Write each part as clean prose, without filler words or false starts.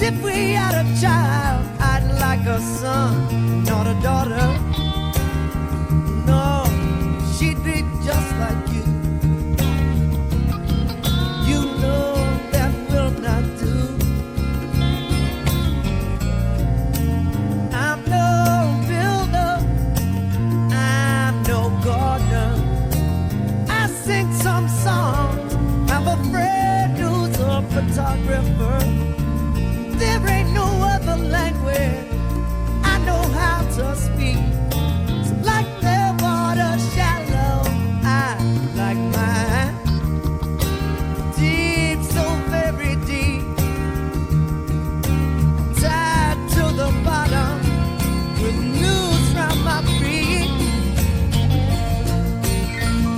If we had a child, I'd like a son, not a daughter. No, she'd be just like you. You know that will not do. I'm no builder, I'm no gardener. I sing some songs, I'm a friend who's a photographer. There ain't no other language I know how to speak. So like their water shallow, I like mine deep, so very deep, tied to the bottom with noose round my feet.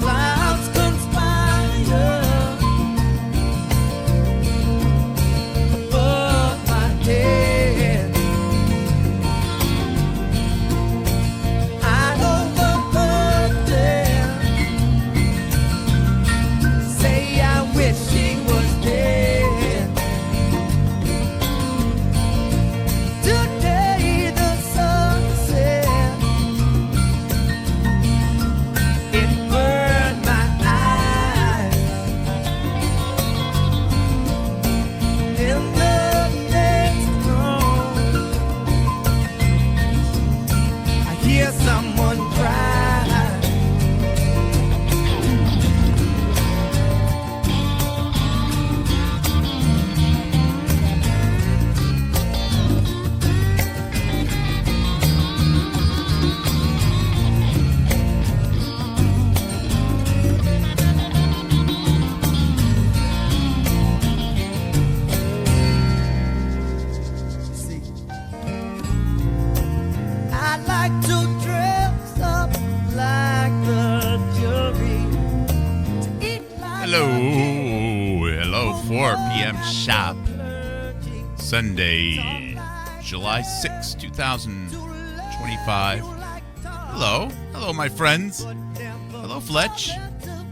Clouds conspire above my head. I overheard them say I wish she was dead. Today the sun set, it burned my eyes. In the next room, I hear someone cry. See, I like to dress up like the jury, to eat like Hello, 4 p.m. sharp, Sunday, July 6, 2025. Hello, my friends. Hello, Fletch.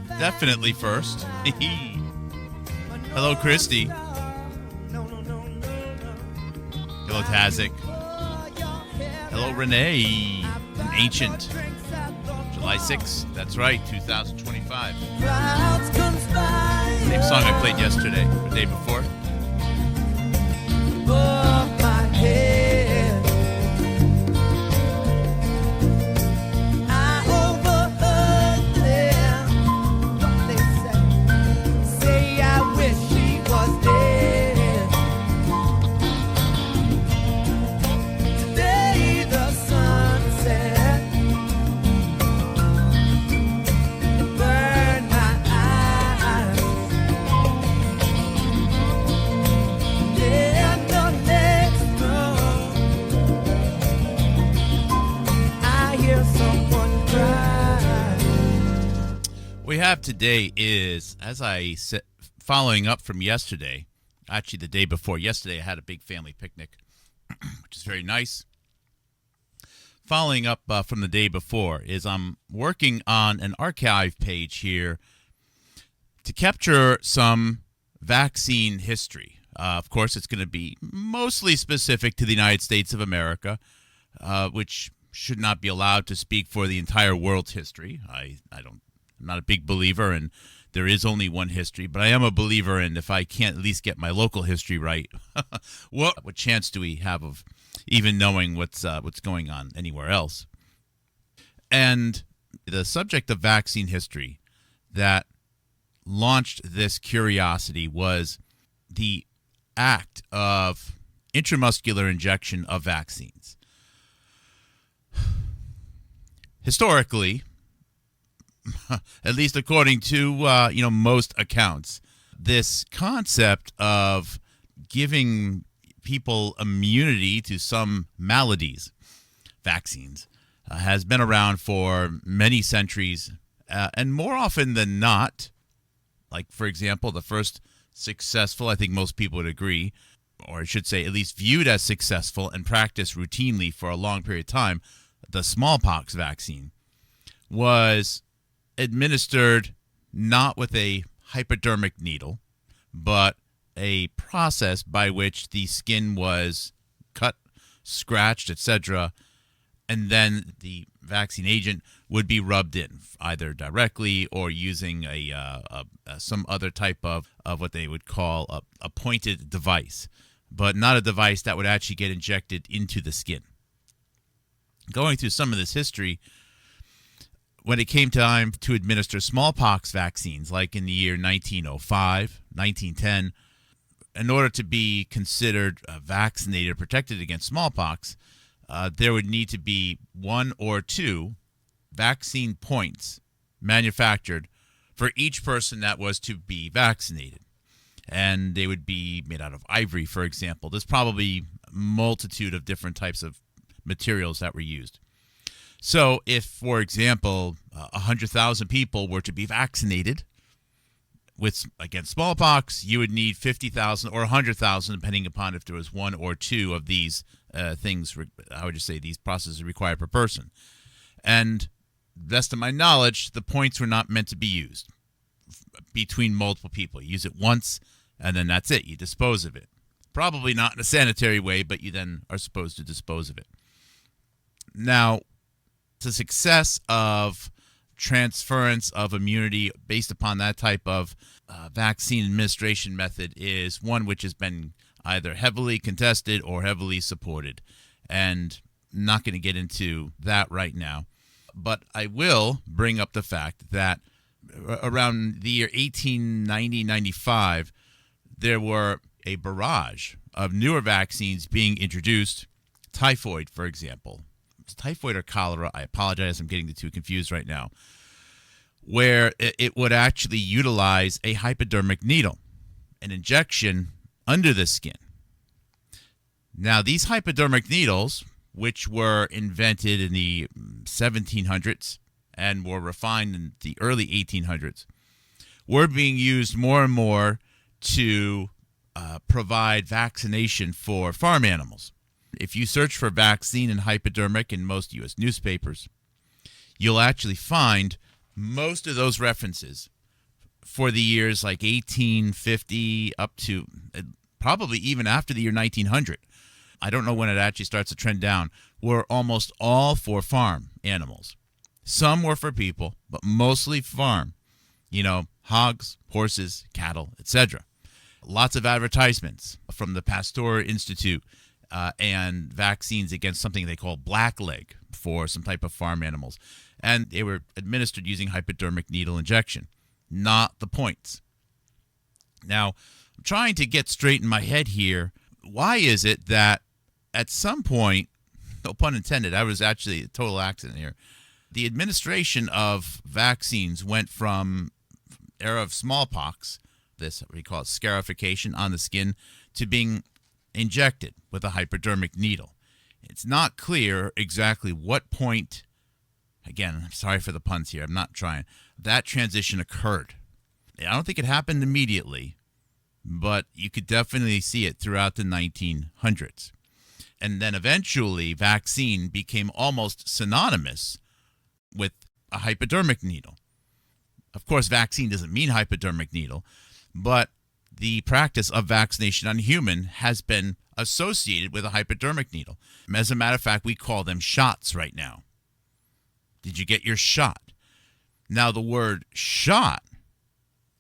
Definitely first. Hello, Christy. Hello, Tazik. Hello, Renee. Ancient. July 6th. That's right, 2025. clouds conspire Same song I played yesterday, or the day before. above my head. I overheard them, what they say I wish she was dead. Today the sun set, it burned my eyes. In the next room, I hear someone cry. We have today is, as I said, following up from yesterday, actually the day before. Yesterday I had a big family picnic, which is very nice. Following up from the day before is I'm working on an archive page here to capture some vaccine history. Of course, it's going to be mostly specific to the United States of America, which should not be allowed to speak for the entire world's history. I'm not a big believer in there is only one history, but I am a believer in if I can't at least get my local history right, what chance do we have of even knowing what's going on anywhere else? And the subject of vaccine history that launched this curiosity was the act of intramuscular injection of vaccines. Historically, at least according to most accounts, this concept of giving people immunity to some maladies, vaccines, has been around for many centuries, and more often than not, like for example, the first successful, I think most people would agree, or I should say at least viewed as successful and practiced routinely for a long period of time, the smallpox vaccine was administered not with a hypodermic needle, but a process by which the skin was cut, scratched, etc., and then the vaccine agent would be rubbed in, either directly or using some other type of what they would call a pointed device, but not a device that would actually get injected into the skin. Going through some of this history, when it came time to administer smallpox vaccines, like in the year 1905, 1910, in order to be considered vaccinated or protected against smallpox, there would need to be 1 or 2 vaccine points manufactured for each person that was to be vaccinated. And they would be made out of ivory, for example. There's probably a multitude of different types of materials that were used. So if, for example, 100,000 people were to be vaccinated against smallpox, you would need 50,000 or 100,000, depending upon if there was 1 or 2 of these things, how would you say, these processes required per person. And best of my knowledge, the points were not meant to be used between multiple people. You use it once, and then that's it. You dispose of it. Probably not in a sanitary way, but you then are supposed to dispose of it. Now, the success of transference of immunity based upon that type of vaccine administration method is one which has been either heavily contested or heavily supported. And I'm not going to get into that right now. But I will bring up the fact that around the year 1890-95, there were a barrage of newer vaccines being introduced. Typhoid, for example. Typhoid or cholera, I apologize, I'm getting the two confused right now, where it would actually utilize a hypodermic needle, an injection under the skin. Now, these hypodermic needles, which were invented in the 1700s and were refined in the early 1800s, were being used more and more to provide vaccination for farm animals. If you search for vaccine and hypodermic in most U.S. newspapers, you'll actually find most of those references for the years like 1850 up to probably even after the year 1900. I don't know when it actually starts to trend down, were almost all for farm animals. Some were for people, but mostly farm. Hogs, horses, cattle, etc. Lots of advertisements from the Pasteur Institute and vaccines against something they call blackleg for some type of farm animals. And they were administered using hypodermic needle injection, not the points. Now, I'm trying to get straight in my head here. Why is it that at some point, no pun intended, I was actually a total accident here, the administration of vaccines went from era of smallpox, this what we call it scarification on the skin, to being injected with a hypodermic needle. It's not clear exactly what point, again, I'm sorry for the puns here, I'm not trying, that transition occurred. I don't think it happened immediately, but you could definitely see it throughout the 1900s. And then eventually vaccine became almost synonymous with a hypodermic needle. Of course, vaccine doesn't mean hypodermic needle, but the practice of vaccination on human has been associated with a hypodermic needle. As a matter of fact, we call them shots right now. Did you get your shot? Now, the word shot,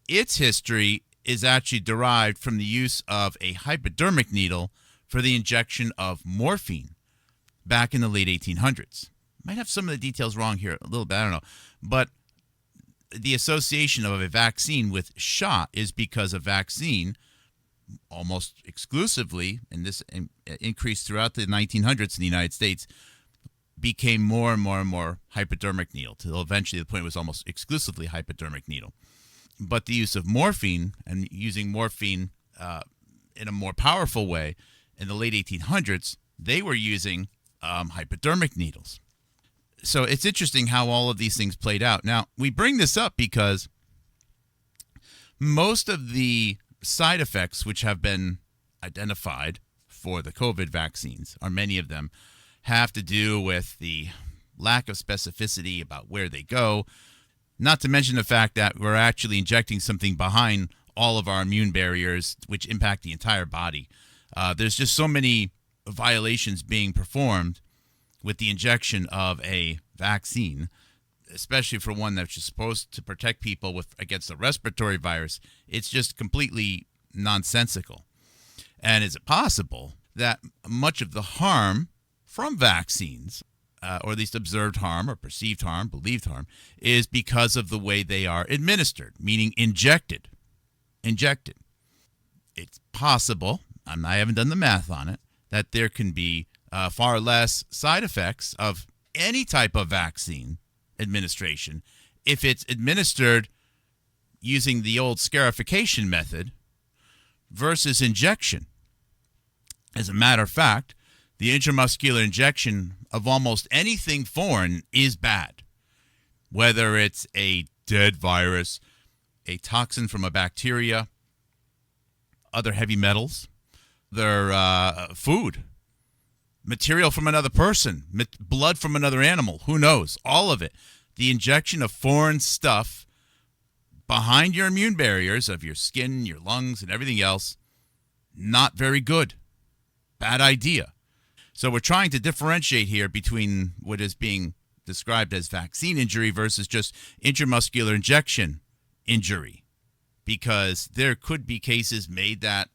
its history is actually derived from the use of a hypodermic needle for the injection of morphine back in the late 1800s. Might have some of the details wrong here a little bit, I don't know. But the association of a vaccine with shot is because a vaccine almost exclusively, and this increased throughout the 1900s in the United States, became more and more and more hypodermic needle, till eventually the point it was almost exclusively hypodermic needle. But the use of morphine and using morphine in a more powerful way in the late 1800s, they were using hypodermic needles. So it's interesting how all of these things played out. Now, we bring this up because most of the side effects which have been identified for the COVID vaccines, or many of them, have to do with the lack of specificity about where they go, not to mention the fact that we're actually injecting something behind all of our immune barriers, which impact the entire body. There's just so many violations being performed with the injection of a vaccine, especially for one that's just supposed to protect people against a respiratory virus. It's just completely nonsensical. And is it possible that much of the harm from vaccines, or at least observed harm or perceived harm, believed harm, is because of the way they are administered, meaning injected? It's possible, I haven't done the math on it, that there can be far less side effects of any type of vaccine administration if it's administered using the old scarification method versus injection. As a matter of fact, the intramuscular injection of almost anything foreign is bad, whether it's a dead virus, a toxin from a bacteria, other heavy metals, their food, material from another person, blood from another animal, who knows, all of it. The injection of foreign stuff behind your immune barriers of your skin, your lungs, and everything else, not very good. Bad idea. So we're trying to differentiate here between what is being described as vaccine injury versus just intramuscular injection injury, because there could be cases made that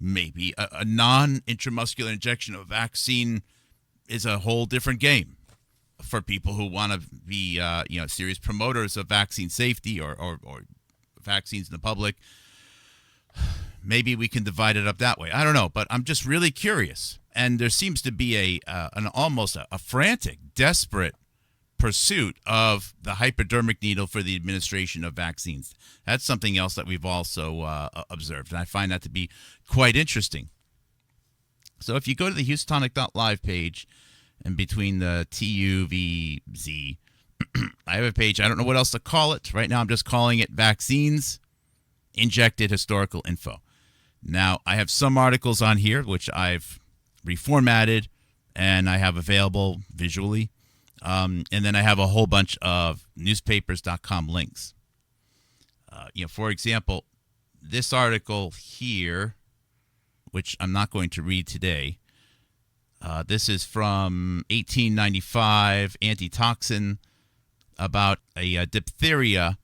maybe a non-intramuscular injection of vaccine is a whole different game for people who want to be serious promoters of vaccine safety or vaccines in the public. Maybe we can divide it up that way. I don't know, but I'm just really curious. And there seems to be almost a frantic, desperate pursuit of the hypodermic needle for the administration of vaccines. That's something else that we've also observed, and I find that to be quite interesting. So if you go to the Houstonic.live page, and between the TUVZ, I have a page, I don't know what else to call it. Right now I'm just calling it Vaccines Injected Historical Info. Now, I have some articles on here which I've reformatted and I have available visually. And then I have a whole bunch of newspapers.com links. For example, this article here, which I'm not going to read today, this is from 1895, antitoxin, about a diphtheria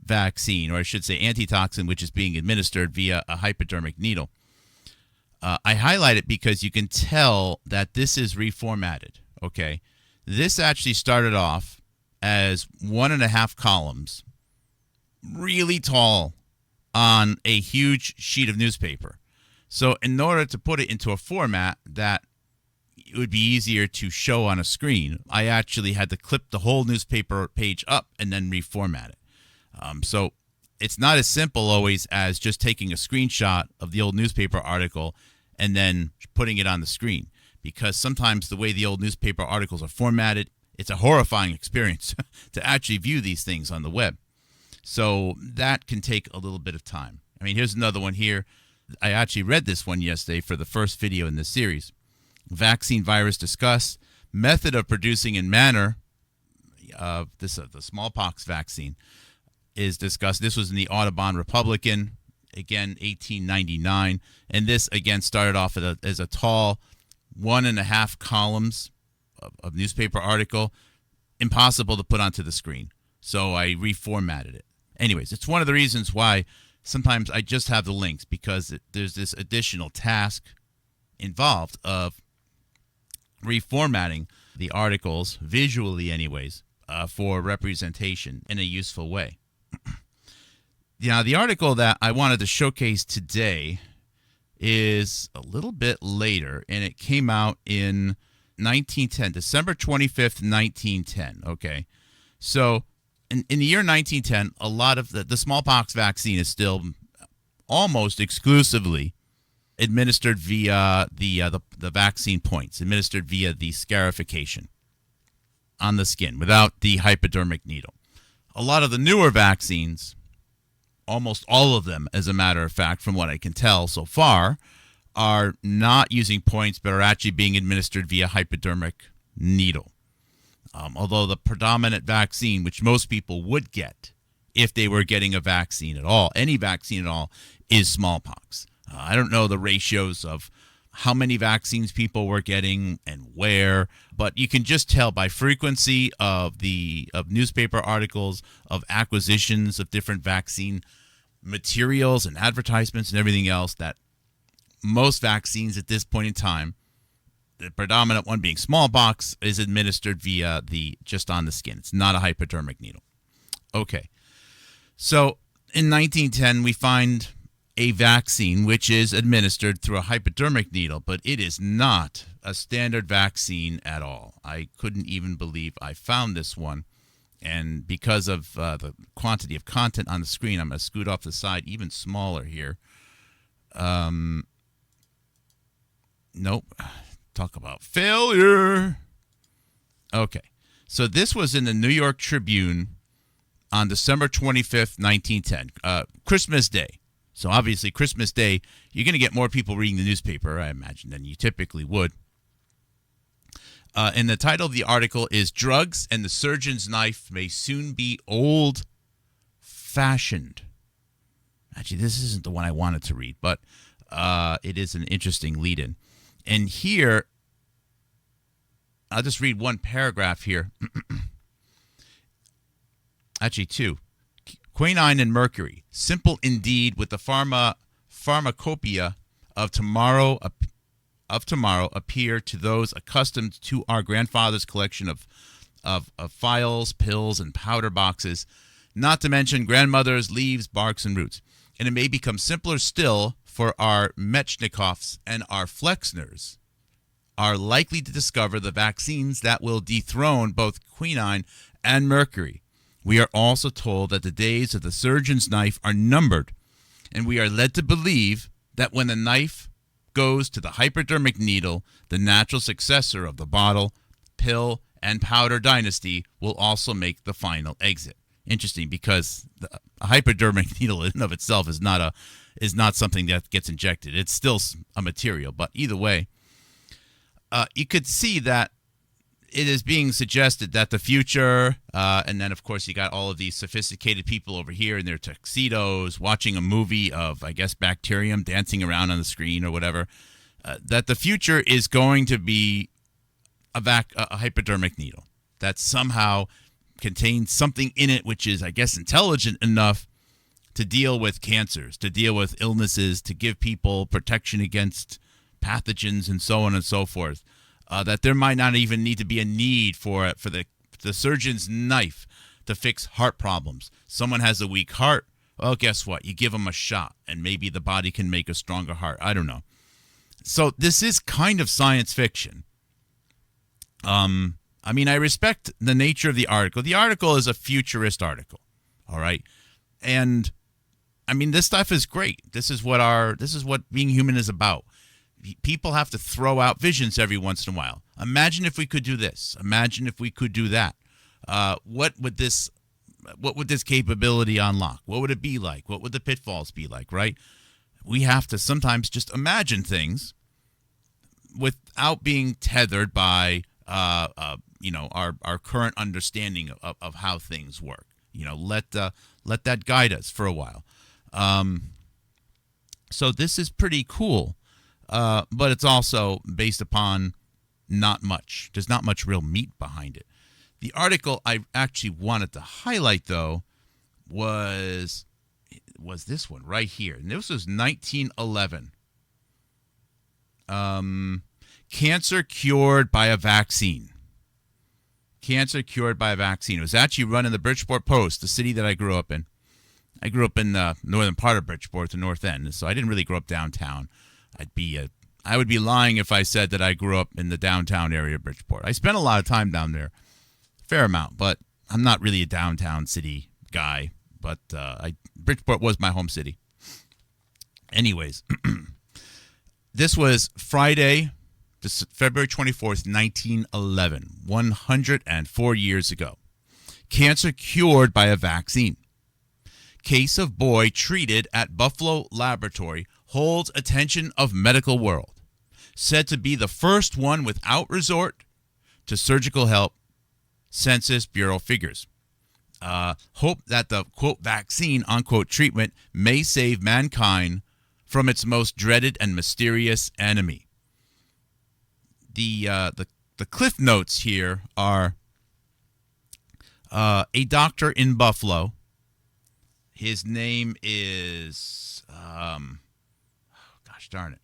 vaccine, or I should say antitoxin, which is being administered via a hypodermic needle. I highlight it because you can tell that this is reformatted, okay? This actually started off as 1.5 columns, really tall, on a huge sheet of newspaper. So in order to put it into a format that it would be easier to show on a screen, I actually had to clip the whole newspaper page up and then reformat it. So it's not as simple always as just taking a screenshot of the old newspaper article and then putting it on the screen, because sometimes the way the old newspaper articles are formatted, it's a horrifying experience to actually view these things on the web. So that can take a little bit of time. I mean, here's another one here. I actually read this one yesterday for the first video in this series. Vaccine virus discussed, method of producing and manner of the smallpox vaccine is discussed. This was in the Audubon Republican, again, 1899. And this, again, started off as a tall 1.5 columns of newspaper article, impossible to put onto the screen. So I reformatted it. Anyways, it's one of the reasons why sometimes I just have the links, because there's this additional task involved of reformatting the articles, visually anyways, for representation in a useful way. Now, the article that I wanted to showcase today is a little bit later, and it came out in 1910, December 25th, 1910. Okay, so in the year 1910, a lot of the smallpox vaccine is still almost exclusively administered via the vaccine points, administered via the scarification on the skin without the hypodermic needle. A lot of the newer vaccines, almost all of them, as a matter of fact, from what I can tell so far, are not using points but are actually being administered via hypodermic needle. Although the predominant vaccine, which most people would get, if they were getting a vaccine at all, any vaccine at all, is smallpox. I don't know the ratios of how many vaccines people were getting and where, but you can just tell by frequency of newspaper articles, of acquisitions of different vaccine materials and advertisements and everything else, that most vaccines at this point in time, the predominant one being smallpox, is administered via just on the skin. It's not a hypodermic needle. Okay. So in 1910, we find a vaccine which is administered through a hypodermic needle, but it is not a standard vaccine at all. I couldn't even believe I found this one. And because of the quantity of content on the screen, I'm going to scoot off the side even smaller here. Nope. Talk about failure. Okay. So this was in the New York Tribune on December 25th, 1910, Christmas Day. So obviously Christmas Day, you're going to get more people reading the newspaper, I imagine, than you typically would. And the title of the article is "Drugs and the Surgeon's Knife May Soon Be Old-Fashioned." Actually, this isn't the one I wanted to read, but it is an interesting lead-in. And here, I'll just read one paragraph here. Actually, two. Quinine and mercury, simple indeed, with the pharmacopoeia of tomorrow appear to those accustomed to our grandfather's collection of phials, pills, and powder boxes, not to mention grandmother's leaves, barks, and roots. And it may become simpler still, for our Metchnikoffs and our Flexners are likely to discover the vaccines that will dethrone both quinine and mercury. We are also told that the days of the surgeon's knife are numbered, and we are led to believe that when the knife goes to the hypodermic needle, the natural successor of the bottle, pill, and powder dynasty will also make the final exit. Interesting, because a hypodermic needle in and of itself is not something that gets injected. It's still a material, but either way, you could see that it is being suggested that the future, and then, of course, you got all of these sophisticated people over here in their tuxedos watching a movie of, I guess, bacterium dancing around on the screen or whatever, that the future is going to be a hypodermic needle that somehow contains something in it which is, I guess, intelligent enough to deal with cancers, to deal with illnesses, to give people protection against pathogens and so on and so forth. That there might not even need to be a need for the surgeon's knife to fix heart problems. Someone has a weak heart. Well, guess what? You give them a shot, and maybe the body can make a stronger heart. I don't know. So this is kind of science fiction. I mean, I respect the nature of the article. The article is a futurist article, all right? And I mean, this stuff is great. This is what being human is about. People have to throw out visions every once in a while. Imagine if we could do this. Imagine if we could do that. What would this capability unlock? What would it be like? What would the pitfalls be like, right? We have to sometimes just imagine things without being tethered by our current understanding of how things work. Let that guide us for a while. So this is pretty cool. But it's also based upon not much. There's not much real meat behind it. The article I actually wanted to highlight, though, was this one right here. And this was 1911. Cancer cured by a vaccine. Cancer cured by a vaccine. It was actually run in the Bridgeport Post, the city that I grew up in. I grew up in the northern part of Bridgeport, the north end, so I didn't really grow up downtown. I would be lying if I said that I grew up in the downtown area of Bridgeport. I spent a lot of time down there, fair amount, but I'm not really a downtown city guy. But Bridgeport was my home city. Anyways, this was Friday, February 24th, 1911, 104 years ago. Cancer cured by a vaccine. Case of boy treated at Buffalo Laboratory holds attention of medical world. Said to be the first one without resort to surgical help, Census Bureau figures. hope that the, quote, vaccine, unquote, treatment may save mankind from its most dreaded and mysterious enemy. The cliff notes here are a doctor in Buffalo. His name is, gosh darn it.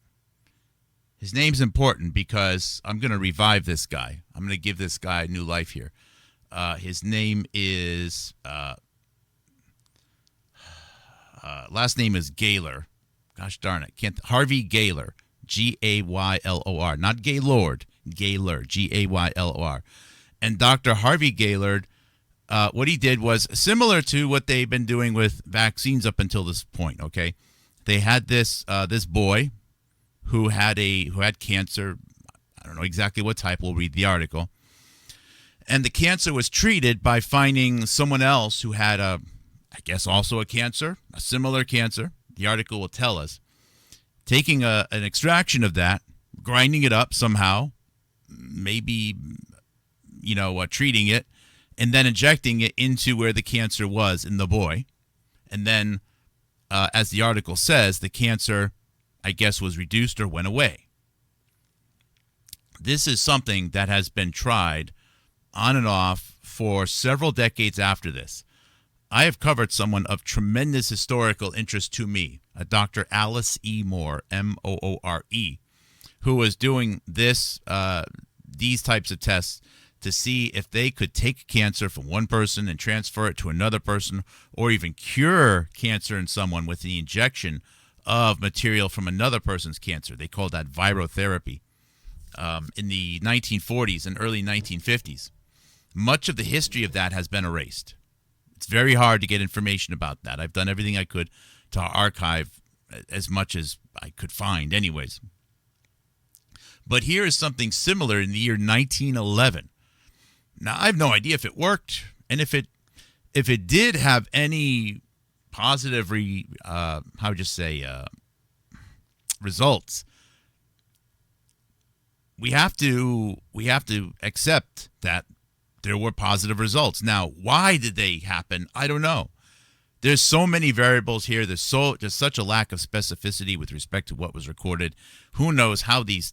His name's important because I'm going to revive this guy. I'm going to give this guy new life here. His name is, last name is Gaylor. Gosh darn it. Harvey Gaylor. Gaylor. Not Gaylord. Gaylor. Gaylor. And Dr. Harvey Gaylord, what he did was similar to what they've been doing with vaccines up until this point, okay? They had this boy who had cancer. I don't know exactly what type. We'll read the article. And the cancer was treated by finding someone else who had I guess also a cancer, a similar cancer. The article will tell us. Taking an extraction of that, grinding it up somehow, maybe, treating it, and then injecting it into where the cancer was in the boy. And then, as the article says, the cancer, I guess, was reduced or went away. This is something that has been tried on and off for several decades after this. I have covered someone of tremendous historical interest to me, a Dr. Alice E. Moore, Moore, who was doing these types of tests to see if they could take cancer from one person and transfer it to another person, or even cure cancer in someone with the injection of material from another person's cancer. They called that virotherapy in the 1940s and early 1950s. Much of the history of that has been erased. It's very hard to get information about that. I've done everything I could to archive as much as I could find anyways. But here is something similar in the year 1911. Now, I have no idea if it worked, and if it did have any positive results. We have to accept that there were positive results. Now, why did they happen? I don't know. There's so many variables here. There's such a lack of specificity with respect to what was recorded. Who knows how this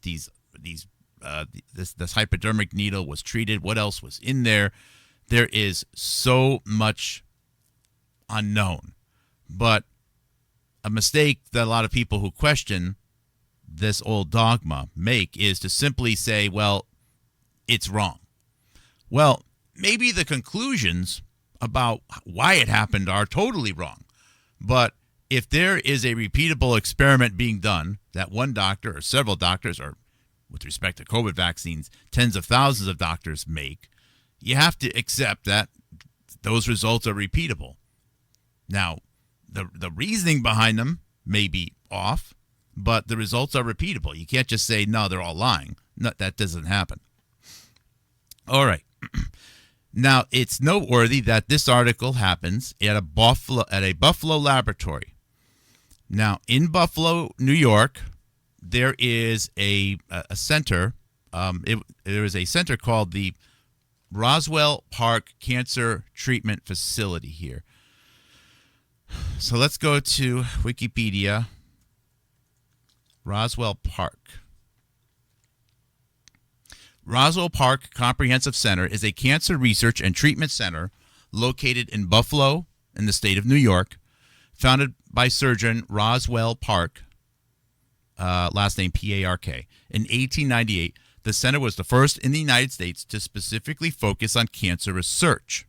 hypodermic needle was treated? What else was in there? There is so much unknown. But a mistake that a lot of people who question this old dogma make is to simply say, well, it's wrong. Well, maybe the conclusions about why it happened are totally wrong. But if there is a repeatable experiment being done that one doctor or several doctors, or with respect to COVID vaccines, tens of thousands of doctors make, you have to accept that those results are repeatable. Now, the reasoning behind them may be off, but the results are repeatable. You can't just say, no, they're all lying. No, that doesn't happen. All right. Now, it's noteworthy that this article happens at a Buffalo laboratory. Now, in Buffalo, New York, there is a center. There is a center called the Roswell Park Cancer Treatment Facility here. So let's go to Wikipedia. Roswell Park. Roswell Park Comprehensive Center is a cancer research and treatment center located in Buffalo in the state of New York, founded by surgeon Roswell Park, last name P-A-R-K. In 1898, the center was the first in the United States to specifically focus on cancer research.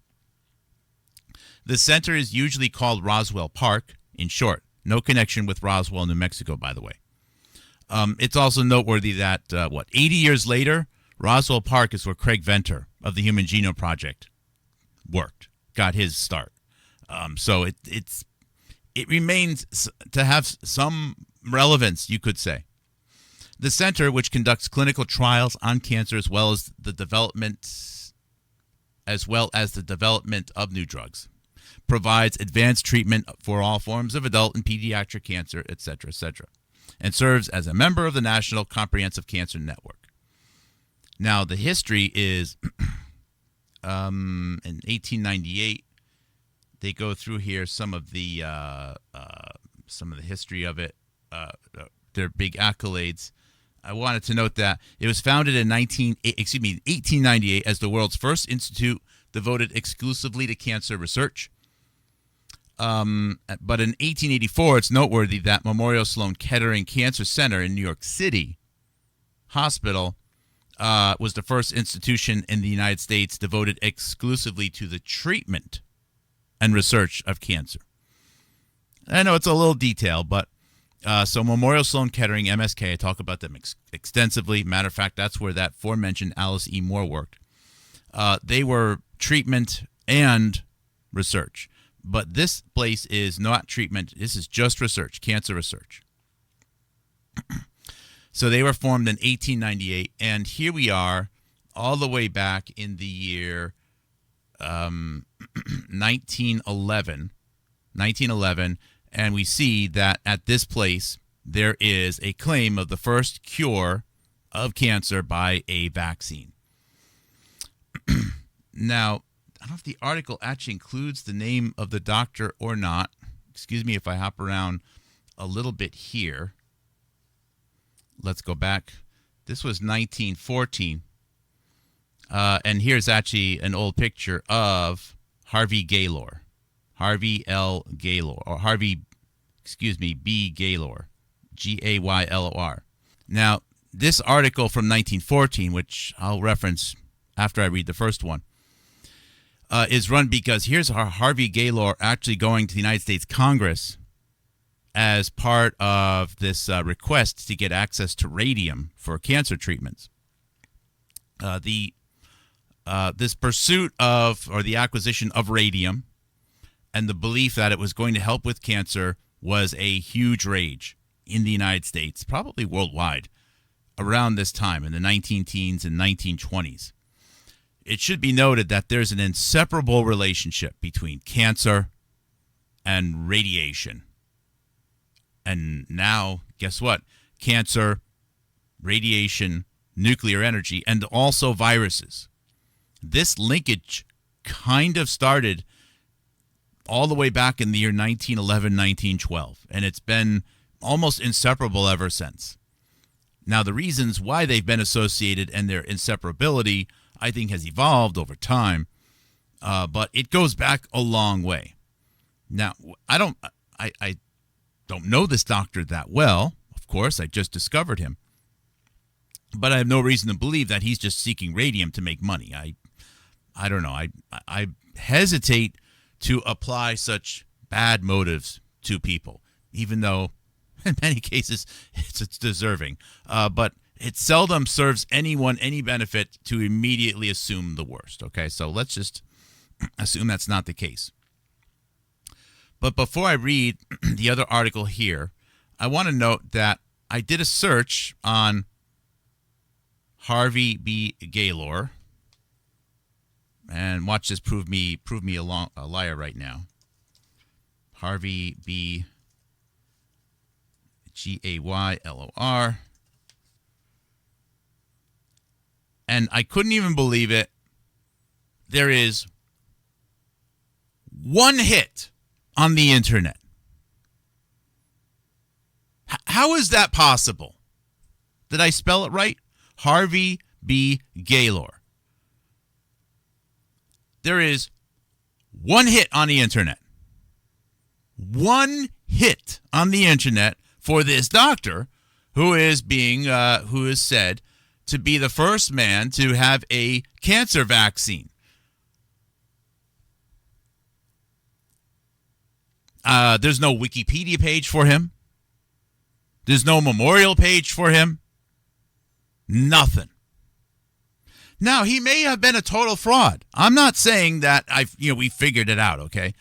The center is usually called Roswell Park, in short. No connection with Roswell, New Mexico, by the way. It's also noteworthy that, 80 years later, Roswell Park is where Craig Venter of the Human Genome Project got his start. So it remains to have some relevance, you could say. The center, which conducts clinical trials on cancer as well as the development of new drugs, provides advanced treatment for all forms of adult and pediatric cancer, etc., and serves as a member of the National Comprehensive Cancer Network. Now, the history is in 1898, They go through here some of the history of it, their big accolades. I wanted to note that it was founded in 1898 as the world's first institute devoted exclusively to cancer research. But in 1884, it's noteworthy that Memorial Sloan Kettering Cancer Center in New York City Hospital was the first institution in the United States devoted exclusively to the treatment and research of cancer. I know it's a little detail, but so Memorial Sloan Kettering, MSK, I talk about them extensively. Matter of fact, that's where that aforementioned Alice E. Moore worked. They were treatment and research. But this place is not treatment. This is just research, cancer research. So they were formed in 1898, and here we are all the way back in the year 1911, and we see that at this place there is a claim of the first cure of cancer by a vaccine. Now, I don't know if the article actually includes the name of the doctor or not. Excuse me if I hop around a little bit here. Let's go back. This was 1914. And here's actually an old picture of Harvey Gaylor. Harvey L. Gaylor. Or Harvey, B. Gaylor. Gaylor. Now, this article from 1914, which I'll reference after I read the first one, is run because here's Harvey Gaylor actually going to the United States Congress as part of this request to get access to radium for cancer treatments. This pursuit of, or the acquisition of radium and the belief that it was going to help with cancer was a huge rage in the United States, probably worldwide, around this time in the 19-teens and 1920s. It should be noted that there's an inseparable relationship between cancer and radiation. And now, guess what? Cancer, radiation, nuclear energy, and also viruses. This linkage kind of started all the way back in the year 1911, 1912, and it's been almost inseparable ever since. Now, the reasons why they've been associated and their inseparability, I think, has evolved over time, but it goes back a long way. Now, I don't know this doctor that well. Of course, I just discovered him, but I have no reason to believe that he's just seeking radium to make money. I don't know. I hesitate to apply such bad motives to people, even though in many cases it's deserving. But it seldom serves anyone any benefit to immediately assume the worst. Okay, so let's just assume that's not the case. But before I read the other article here, I want to note that I did a search on Harvey B. Gaylor, and watch this prove me a liar right now. Harvey B. Gaylor. And I couldn't even believe it. There is one hit on the internet. How is that possible? Did I spell it right? Harvey B. Gaylor. There is one hit on the internet. One hit on the internet for this doctor who is said to be the first man to have a cancer vaccine. There's no Wikipedia page for him. There's no memorial page for him. Nothing. Now, he may have been a total fraud. I'm not saying that we figured it out, okay?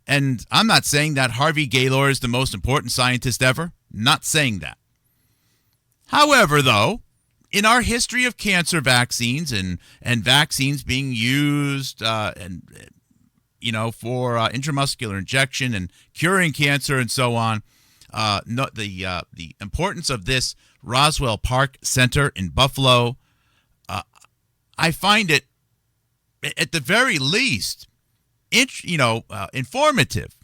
And I'm not saying that Harvey Gaylor is the most important scientist ever. Not saying that. However, though, in our history of cancer vaccines and vaccines being used for intramuscular injection and curing cancer and so on, the importance of this Roswell Park Center in Buffalo, I find it, at the very least, informative.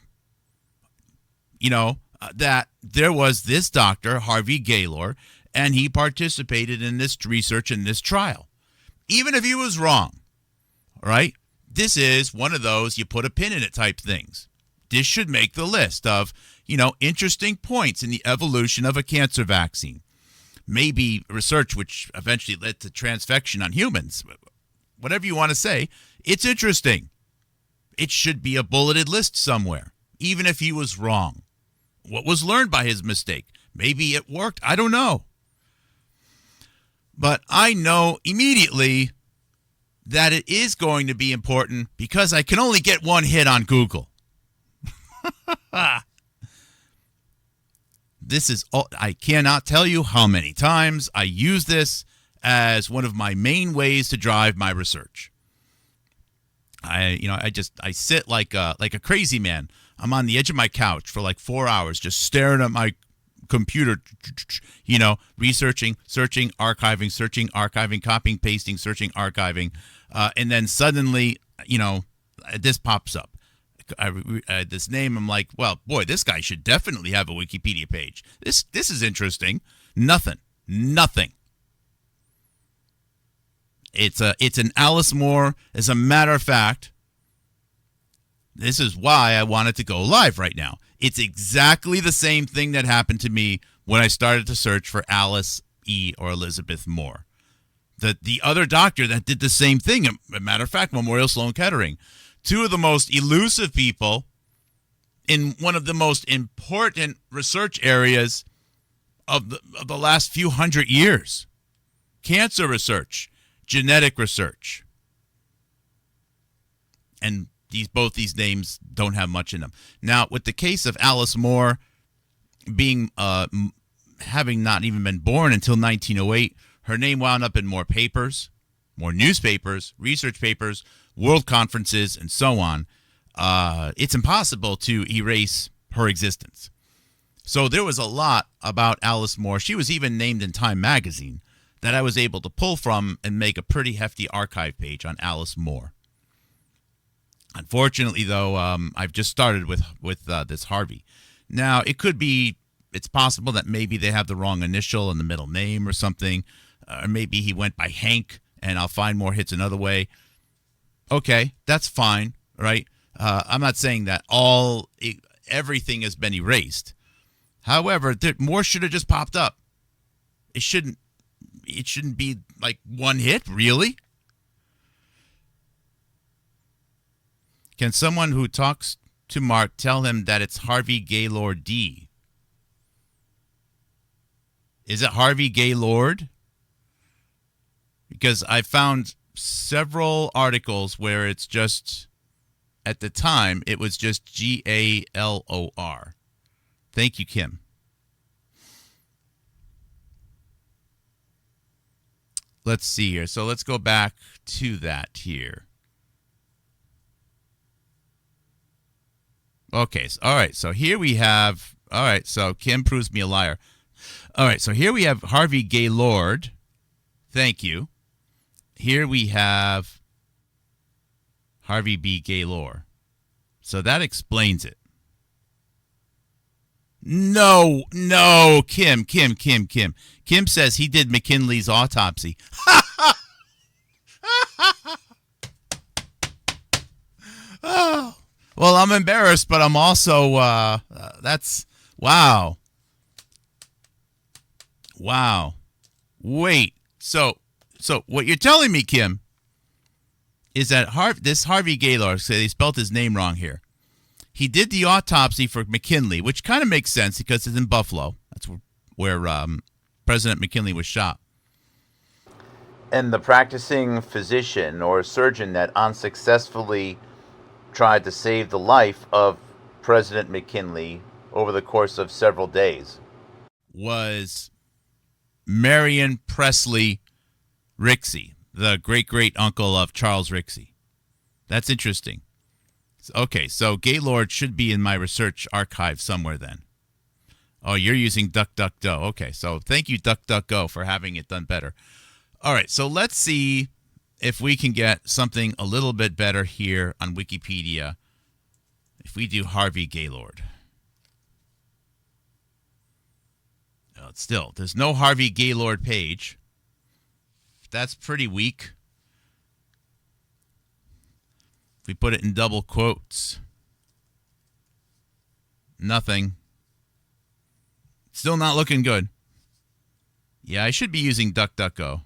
That there was this doctor, Harvey Gaylor, and he participated in this research in this trial. Even if he was wrong, right? This is one of those you put a pin in it type things. This should make the list of, interesting points in the evolution of a cancer vaccine. Maybe research which eventually led to transfection on humans. Whatever you want to say, it's interesting. It should be a bulleted list somewhere, even if he was wrong. What was learned by his mistake? Maybe it worked. I don't know. But I know immediately that it is going to be important because I can only get one hit on Google. This is all, I cannot tell you how many times I use this as one of my main ways to drive my research. I sit like a crazy man. I'm on the edge of my couch for like 4 hours just staring at my computer, researching, searching, archiving, searching, archiving, copying, pasting, searching, archiving. And then suddenly, this pops up. This name, I'm like, well, boy, this guy should definitely have a Wikipedia page. This is interesting. Nothing. It's an Alice Moore. As a matter of fact, this is why I wanted to go live right now. It's exactly the same thing that happened to me when I started to search for Alice E. or Elizabeth Moore. The other doctor that did the same thing, as a matter of fact, Memorial Sloan Kettering. Two of the most elusive people in one of the most important research areas of the last few hundred years. Cancer research, genetic research. And both these names don't have much in them. Now, with the case of Alice Moore being having not even been born until 1908, her name wound up in more papers, more newspapers, research papers, world conferences, and so on. It's impossible to erase her existence. So there was a lot about Alice Moore. She was even named in Time magazine that I was able to pull from and make a pretty hefty archive page on Alice Moore. Unfortunately, though, I've just started with this Harvey. Now, it's possible that maybe they have the wrong initial in the middle name or something, or maybe he went by Hank, and I'll find more hits another way. Okay, that's fine, right? I'm not saying that everything has been erased. However, more should have just popped up. It shouldn't be like one hit, really. Can someone who talks to Mark tell him that it's Harvey Gaylord D? Is it Harvey Gaylord? Because I found several articles where it's just, at the time, it was just Galor. Thank you, Kim. Let's see here. So let's go back to that here. Okay, all right, so here we have, all right, so Kim proves me a liar. All right, so here we have Harvey Gaylord. Thank you. Here we have Harvey B. Gaylor. So that explains it. No, Kim. Kim says he did McKinley's autopsy. Oh. Well, I'm embarrassed, but I'm also, that's, wow. Wait, so what you're telling me, Kim, is that this Harvey Gaylor, so they spelled his name wrong here. He did the autopsy for McKinley, which kind of makes sense because it's in Buffalo. That's where President McKinley was shot. And the practicing physician or surgeon that unsuccessfully tried to save the life of President McKinley over the course of several days was Marion Presley Rixey, the great-great-uncle of Charles Rixey. That's interesting. Okay, so Gaylord should be in my research archive somewhere then. Oh, you're using DuckDuckGo. Okay, so thank you, DuckDuckGo, for having it done better. All right, so let's see if we can get something a little bit better here on Wikipedia, if we do Harvey Gaylord. Still, there's no Harvey Gaylord page. That's pretty weak. If we put it in double quotes, nothing. Still not looking good. Yeah, I should be using DuckDuckGo.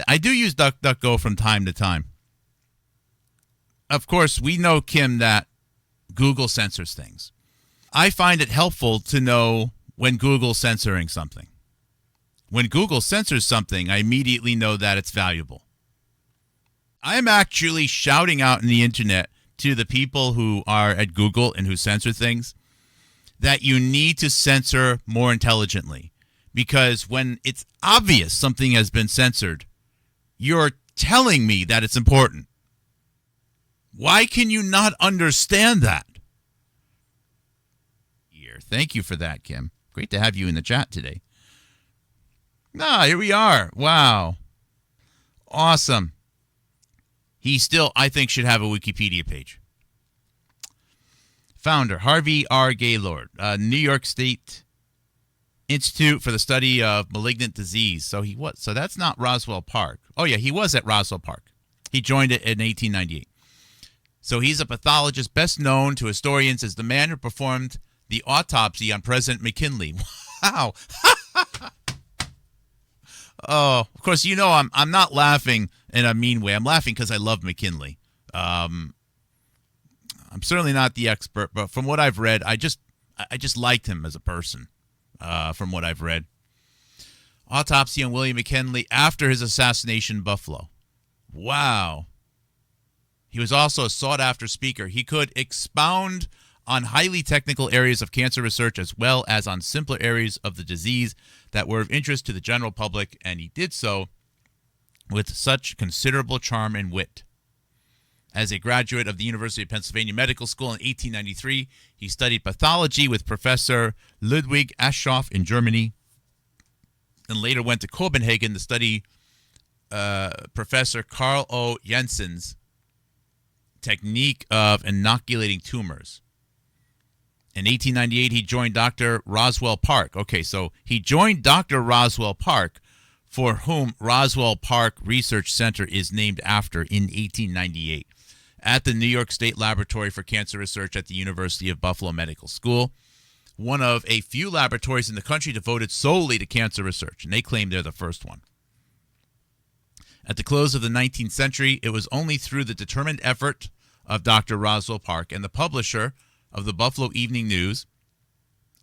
I do use DuckDuckGo from time to time. Of course, we know, Kim, that Google censors things. I find it helpful to know when Google's censoring something. When Google censors something, I immediately know that it's valuable. I am actually shouting out in the internet to the people who are at Google and who censor things that you need to censor more intelligently. Because when it's obvious something has been censored, you're telling me that it's important. Why can you not understand that? Thank you for that, Kim. Great to have you in the chat today. Here we are. Wow. Awesome. He still, I think, should have a Wikipedia page. Founder, Harvey R. Gaylord, New York State Institute for the Study of Malignant Disease. So that's not Roswell Park. Oh, yeah, he was at Roswell Park. He joined it in 1898. So he's a pathologist best known to historians as the man who performed the autopsy on President McKinley. Wow. Oh, of course, you know I'm not laughing in a mean way. I'm laughing because I love McKinley. I'm certainly not the expert, but from what I've read, I just liked him as a person. From what I've read, autopsy on William McKinley after his assassination in Buffalo. Wow. He was also a sought-after speaker. He could expound on highly technical areas of cancer research as well as on simpler areas of the disease that were of interest to the general public, and he did so with such considerable charm and wit. As a graduate of the University of Pennsylvania Medical School in 1893, he studied pathology with Professor Ludwig Aschoff in Germany, and later went to Copenhagen to study Professor Carl O. Jensen's technique of inoculating tumors. In 1898, he joined Dr. Roswell Park. Okay, so he joined Dr. Roswell Park, for whom Roswell Park Research Center is named after, in 1898, at the New York State Laboratory for Cancer Research at the University of Buffalo Medical School, one of a few laboratories in the country devoted solely to cancer research, and they claim they're the first one. At the close of the 19th century, it was only through the determined effort of Dr. Roswell Park and the publisher of the Buffalo Evening News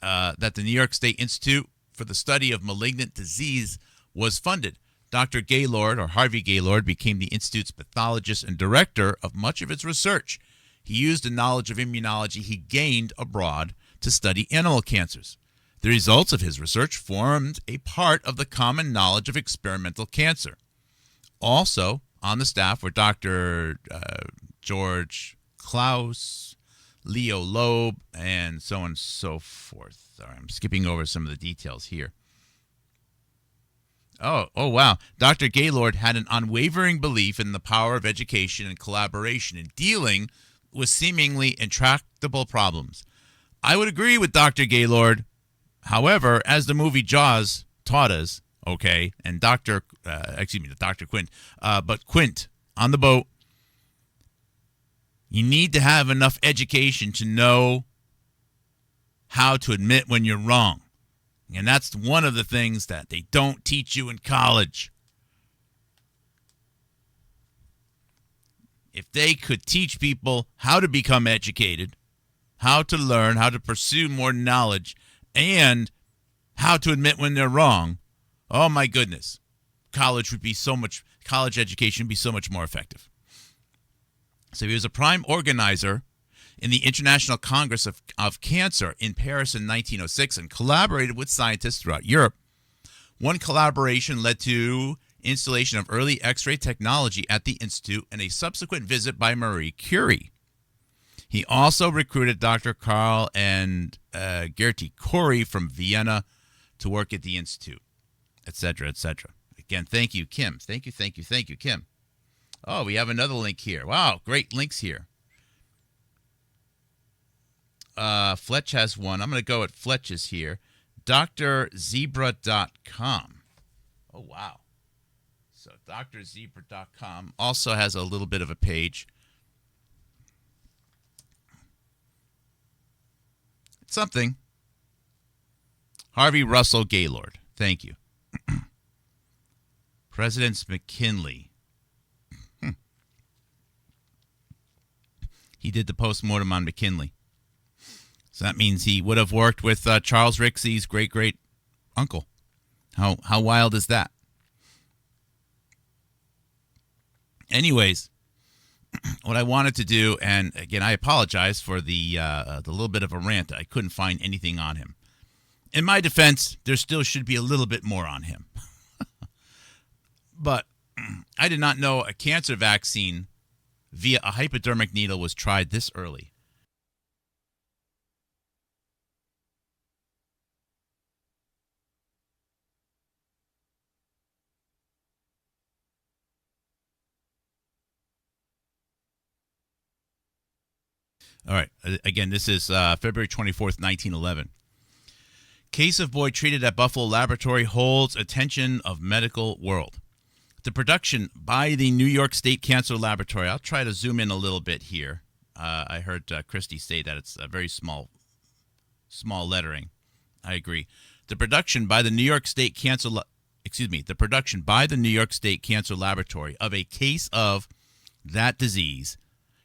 that the New York State Institute for the Study of Malignant Disease was funded. Dr. Gaylord, or Harvey Gaylord, became the Institute's pathologist and director of much of its research. He used the knowledge of immunology he gained abroad to study animal cancers. The results of his research formed a part of the common knowledge of experimental cancer. Also on the staff were Dr. George Klaus, Leo Loeb, and so on and so forth. Sorry, I'm skipping over some of the details here. Oh, wow. Dr. Gaylord had an unwavering belief in the power of education and collaboration in dealing with seemingly intractable problems. I would agree with Dr. Gaylord. However, as the movie Jaws taught us, okay, and Dr. Quint, but Quint on the boat, you need to have enough education to know how to admit when you're wrong. And that's one of the things that they don't teach you in college. If they could teach people how to become educated, how to learn, how to pursue more knowledge, and how to admit when they're wrong, oh my goodness, college education would be so much more effective. So he was a prime organizer in the International Congress of Cancer in Paris in 1906 and collaborated with scientists throughout Europe. One collaboration led to installation of early X-ray technology at the Institute and a subsequent visit by Marie Curie. He also recruited Dr. Karl and Gerty Corey from Vienna to work at the Institute, etc., etc. Again, thank you, Kim. Thank you, Kim. Oh, we have another link here. Wow, great links here. Fletch has one. I'm going to go at Fletch's here. DrZebra.com. Oh, wow. So DrZebra.com also has a little bit of a page. It's something. Harvey Russell Gaylord. Thank you. President's McKinley. He did the postmortem on McKinley. So that means he would have worked with Charles Rixey's great-great-uncle. How wild is that? Anyways, what I wanted to do, and again, I apologize for the little bit of a rant. I couldn't find anything on him. In my defense, there still should be a little bit more on him. But I did not know a cancer vaccine via a hypodermic needle was tried this early. All right. Again, this is February 24th, 1911. Case of boy treated at Buffalo Laboratory holds attention of medical world. The production by the New York State Cancer Laboratory. I'll try to zoom in a little bit here. I heard Christy say that it's a very small lettering. I agree. The production by the New York State Cancer the production by the New York State Cancer Laboratory of a case of that disease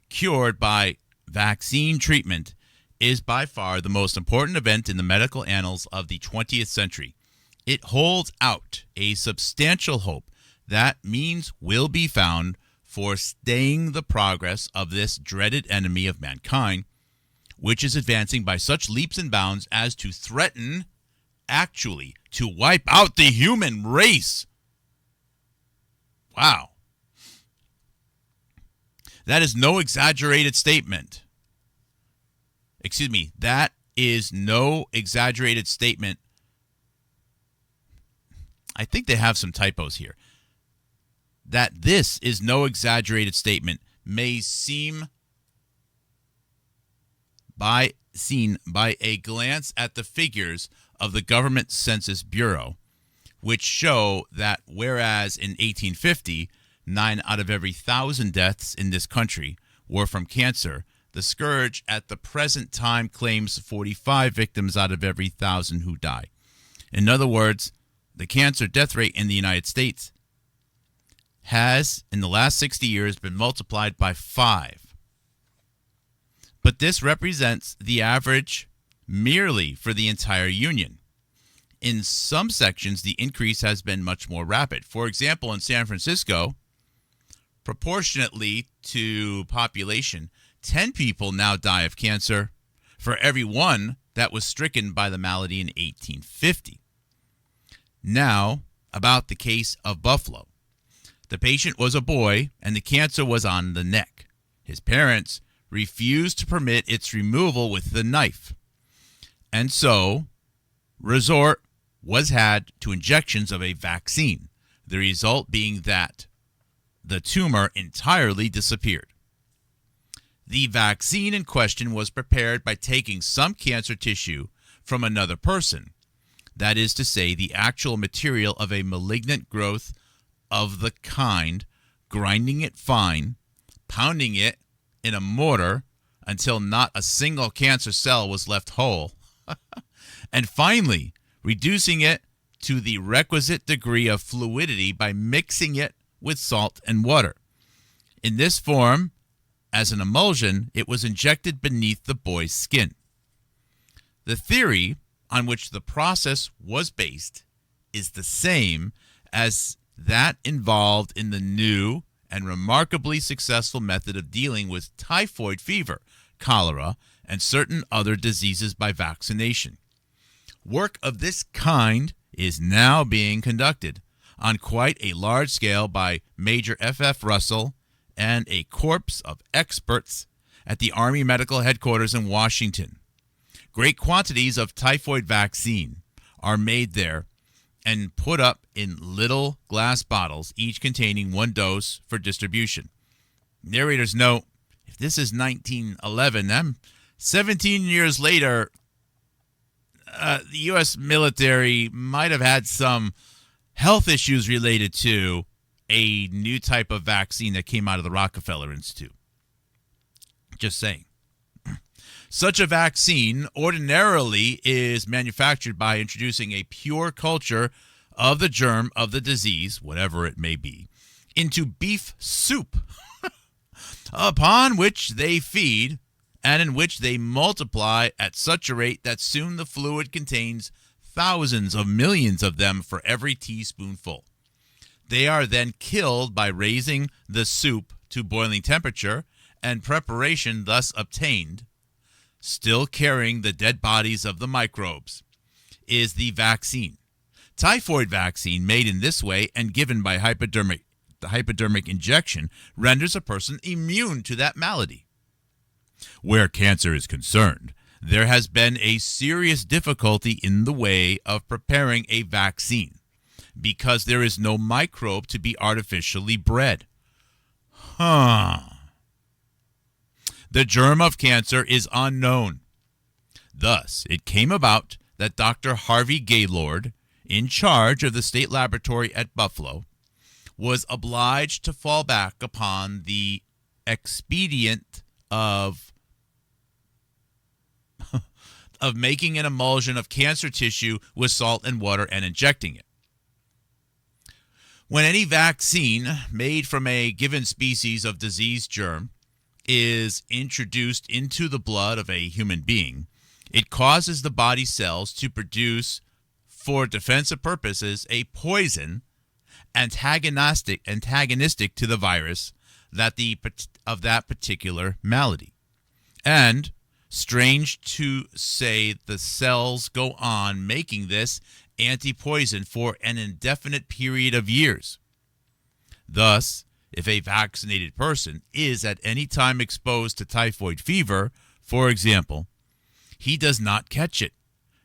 cured by vaccine treatment is by far the most important event in the medical annals of the 20th century. It holds out a substantial hope that means will be found for staying the progress of this dreaded enemy of mankind, which is advancing by such leaps and bounds as to threaten, actually, to wipe out the human race. Wow. That is no exaggerated statement. Excuse me, that is no exaggerated statement. I think they have some typos here. That this is no exaggerated statement may seen by a glance at the figures of the Government Census Bureau, which show that whereas in 1850, 9 out of every 1,000 deaths in this country were from cancer, the scourge at the present time claims 45 victims out of every 1,000 who die. In other words, the cancer death rate in the United States has, in the last 60 years, been multiplied by 5. But this represents the average merely for the entire Union. In some sections, the increase has been much more rapid. For example, in San Francisco, proportionately to population, 10 people now die of cancer for every one that was stricken by the malady in 1850. Now, about the case of Buffalo. The patient was a boy, and the cancer was on the neck. His parents refused to permit its removal with the knife. And so, resort was had to injections of a vaccine, the result being that the tumor entirely disappeared. The vaccine in question was prepared by taking some cancer tissue from another person, that is to say, the actual material of a malignant growth of the kind, grinding it fine, pounding it in a mortar until not a single cancer cell was left whole, and finally reducing it to the requisite degree of fluidity by mixing it with salt and water. In this form, as an emulsion, it was injected beneath the boy's skin. The theory on which the process was based is the same as that involved in the new and remarkably successful method of dealing with typhoid fever, cholera, and certain other diseases by vaccination. Work of this kind is now being conducted on quite a large scale by Major F.F. Russell and a corps of experts at the Army Medical Headquarters in Washington. Great quantities of typhoid vaccine are made there, and put up in little glass bottles, each containing one dose for distribution. Narrators note, if this is 1911, then 17 years later, the U.S. military might have had some health issues related to a new type of vaccine that came out of the Rockefeller Institute. Just saying. Such a vaccine ordinarily is manufactured by introducing a pure culture of the germ of the disease, whatever it may be, into beef soup, upon which they feed and in which they multiply at such a rate that soon the fluid contains thousands of millions of them for every teaspoonful. They are then killed by raising the soup to boiling temperature, and preparation thus obtained, still carrying the dead bodies of the microbes, is the vaccine. Typhoid vaccine made in this way and given by the hypodermic injection renders a person immune to that malady. Where cancer is concerned, there has been a serious difficulty in the way of preparing a vaccine because there is no microbe to be artificially bred. The germ of cancer is unknown. Thus, it came about that Dr. Harvey Gaylord, in charge of the state laboratory at Buffalo, was obliged to fall back upon the expedient of making an emulsion of cancer tissue with salt and water and injecting it. When any vaccine made from a given species of disease germ is introduced into the blood of a human being, it causes the body cells to produce, for defensive purposes, a poison antagonistic to the virus of that particular malady. And, strange to say, the cells go on making this anti-poison for an indefinite period of years. Thus, if a vaccinated person is at any time exposed to typhoid fever, for example, he does not catch it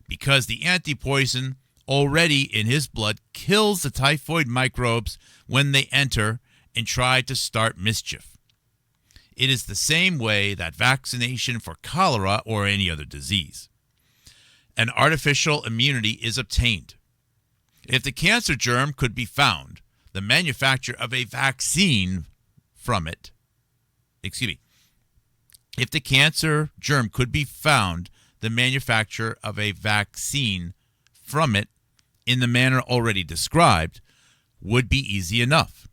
because the anti-poison already in his blood kills the typhoid microbes when they enter and try to start mischief. It is the same way that vaccination for cholera or any other disease. An artificial immunity is obtained. If the cancer germ could be found, the manufacture of a vaccine from it, if the cancer germ could be found, the manufacture of a vaccine from it in the manner already described would be easy enough.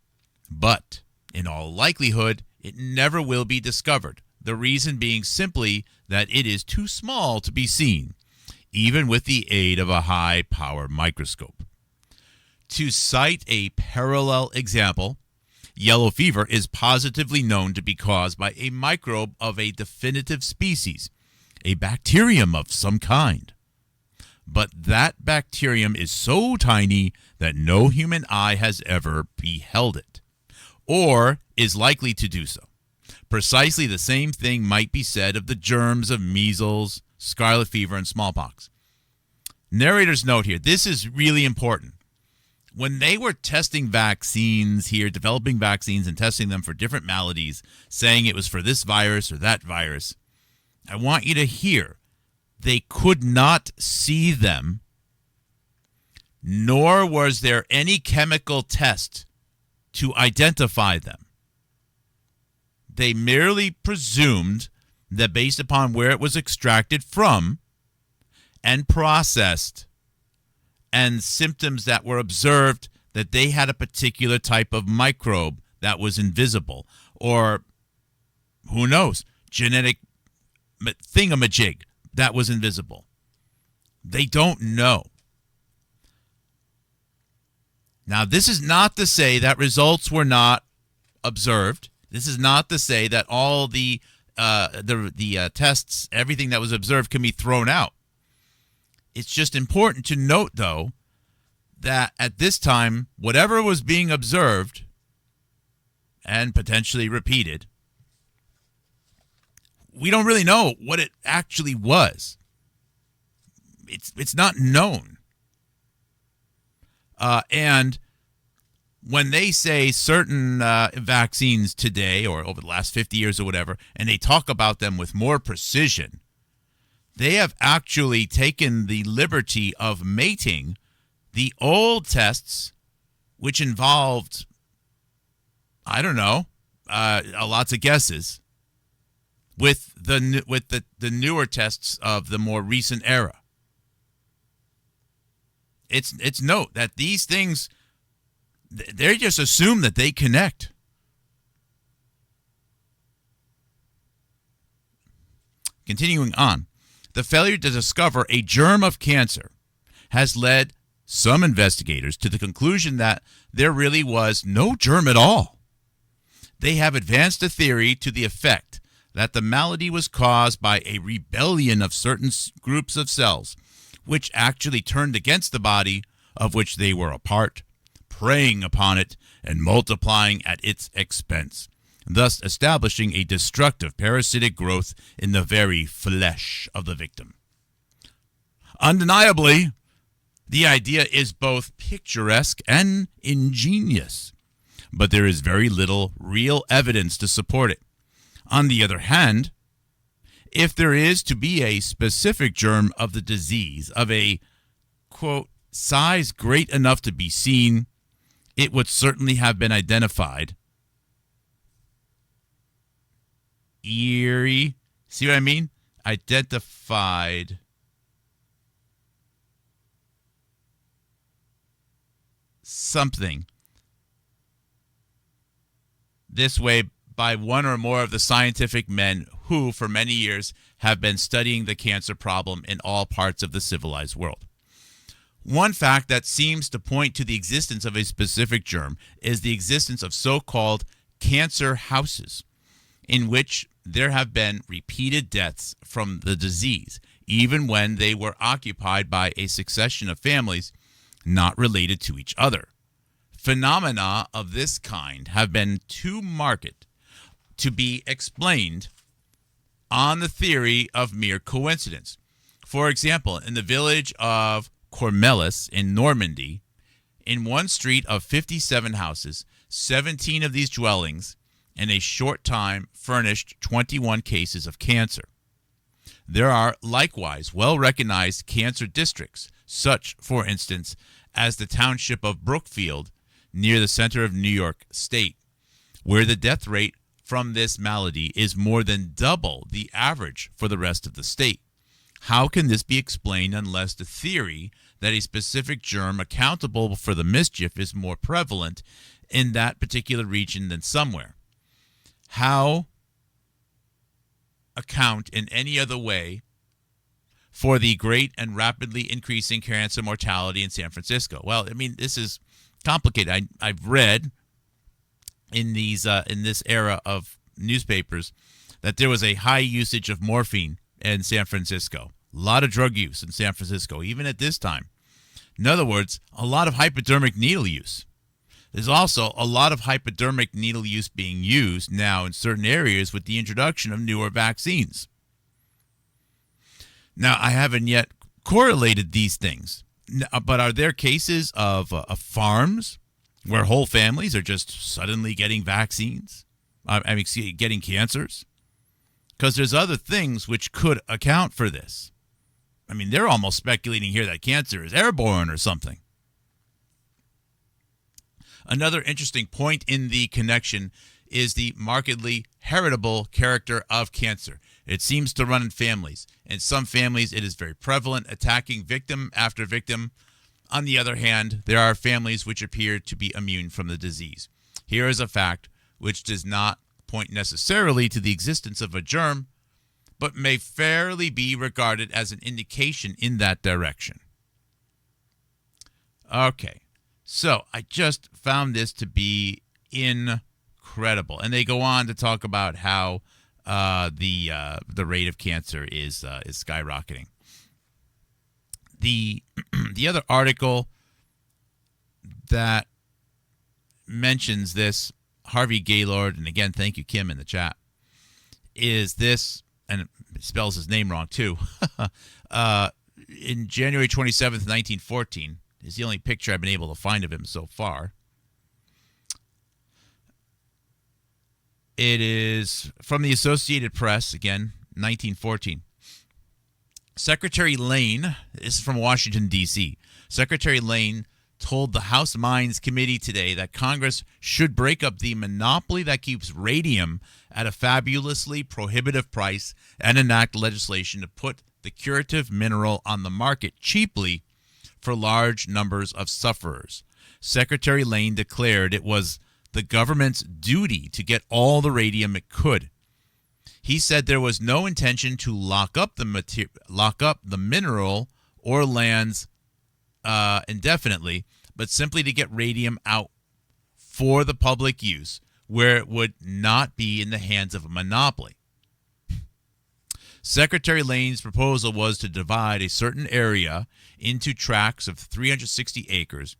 But, in all likelihood, it never will be discovered, the reason being simply that it is too small to be seen, even with the aid of a high-power microscope. To cite a parallel example, yellow fever is positively known to be caused by a microbe of a definitive species, a bacterium of some kind. But that bacterium is so tiny that no human eye has ever beheld it, or is likely to do so. Precisely the same thing might be said of the germs of measles, scarlet fever, and smallpox. Narrator's note here, this is really important. When they were testing vaccines here, developing vaccines and testing them for different maladies, saying it was for this virus or that virus, I want you to hear, they could not see them, nor was there any chemical test to identify them. They merely presumed that based upon where it was extracted from and processed and symptoms that were observed, that they had a particular type of microbe that was invisible, or who knows, genetic thingamajig that was invisible. They don't know. Now, this is not to say that results were not observed. This is not to say that all the tests, everything that was observed, can be thrown out. It's just important to note, though, that at this time, whatever was being observed and potentially repeated, we don't really know what it actually was. It's not known. And when they say certain vaccines today or over the last 50 years or whatever, and they talk about them with more precision, they have actually taken the liberty of mating the old tests, which involved, I don't know, lots of guesses, with the newer tests of the more recent era. It's note that these things, they just assume that they connect. Continuing on, the failure to discover a germ of cancer has led some investigators to the conclusion that there really was no germ at all. They have advanced a theory to the effect that the malady was caused by a rebellion of certain groups of cells, which actually turned against the body of which they were a part, preying upon it and multiplying at its expense, thus establishing a destructive parasitic growth in the very flesh of the victim. Undeniably, the idea is both picturesque and ingenious, but there is very little real evidence to support it. On the other hand, if there is to be a specific germ of the disease of a, quote, size great enough to be seen, it would certainly have been identified. Eerie. See what I mean? Identified something this way by one or more of the scientific men who, for many years, have been studying the cancer problem in all parts of the civilized world. One fact that seems to point to the existence of a specific germ is the existence of so-called cancer houses, in which there have been repeated deaths from the disease, even when they were occupied by a succession of families not related to each other. Phenomena of this kind have been too marked to be explained on the theory of mere coincidence. For example, in the village of Cormelis in Normandy, in one street of 57 houses, 17 of these dwellings in a short time furnished 21 cases of cancer. There are likewise well-recognized cancer districts, such, for instance, as the township of Brookfield near the center of New York State, where the death rate from this malady is more than double the average for the rest of the state. How can this be explained unless the theory that a specific germ accountable for the mischief is more prevalent in that particular region than somewhere? How account in any other way for the great and rapidly increasing cancer mortality in San Francisco? Well, I mean, this is complicated. I've read in this era of newspapers that there was a high usage of morphine in San Francisco. A lot of drug use in San Francisco, even at this time. In other words, a lot of hypodermic needle use. There's also a lot of hypodermic needle use being used now in certain areas with the introduction of newer vaccines. Now, I haven't yet correlated these things, but are there cases of farms where whole families are just suddenly getting vaccines? Getting cancers? Because there's other things which could account for this. I mean, they're almost speculating here that cancer is airborne or something. Another interesting point in the connection is the markedly heritable character of cancer. It seems to run in families. In some families, it is very prevalent, attacking victim after victim. On the other hand, there are families which appear to be immune from the disease. Here is a fact which does not point necessarily to the existence of a germ, but may fairly be regarded as an indication in that direction. Okay, so I just found this to be incredible. And they go on to talk about how the rate of cancer is skyrocketing. The other article that mentions this, Harvey Gaylord, and again, thank you, Kim, in the chat, is this, and it spells his name wrong too, in January 27th, 1914, is the only picture I've been able to find of him so far. It is from the Associated Press, again, 1914. Secretary Lane, this is from Washington, D.C. Secretary Lane told the House Mines Committee today that Congress should break up the monopoly that keeps radium at a fabulously prohibitive price and enact legislation to put the curative mineral on the market cheaply for large numbers of sufferers. Secretary Lane declared it was the government's duty to get all the radium it could. He said there was no intention to lock up the mineral or lands indefinitely, but simply to get radium out for the public use where it would not be in the hands of a monopoly. Secretary Lane's proposal was to divide a certain area into tracts of 360 acres,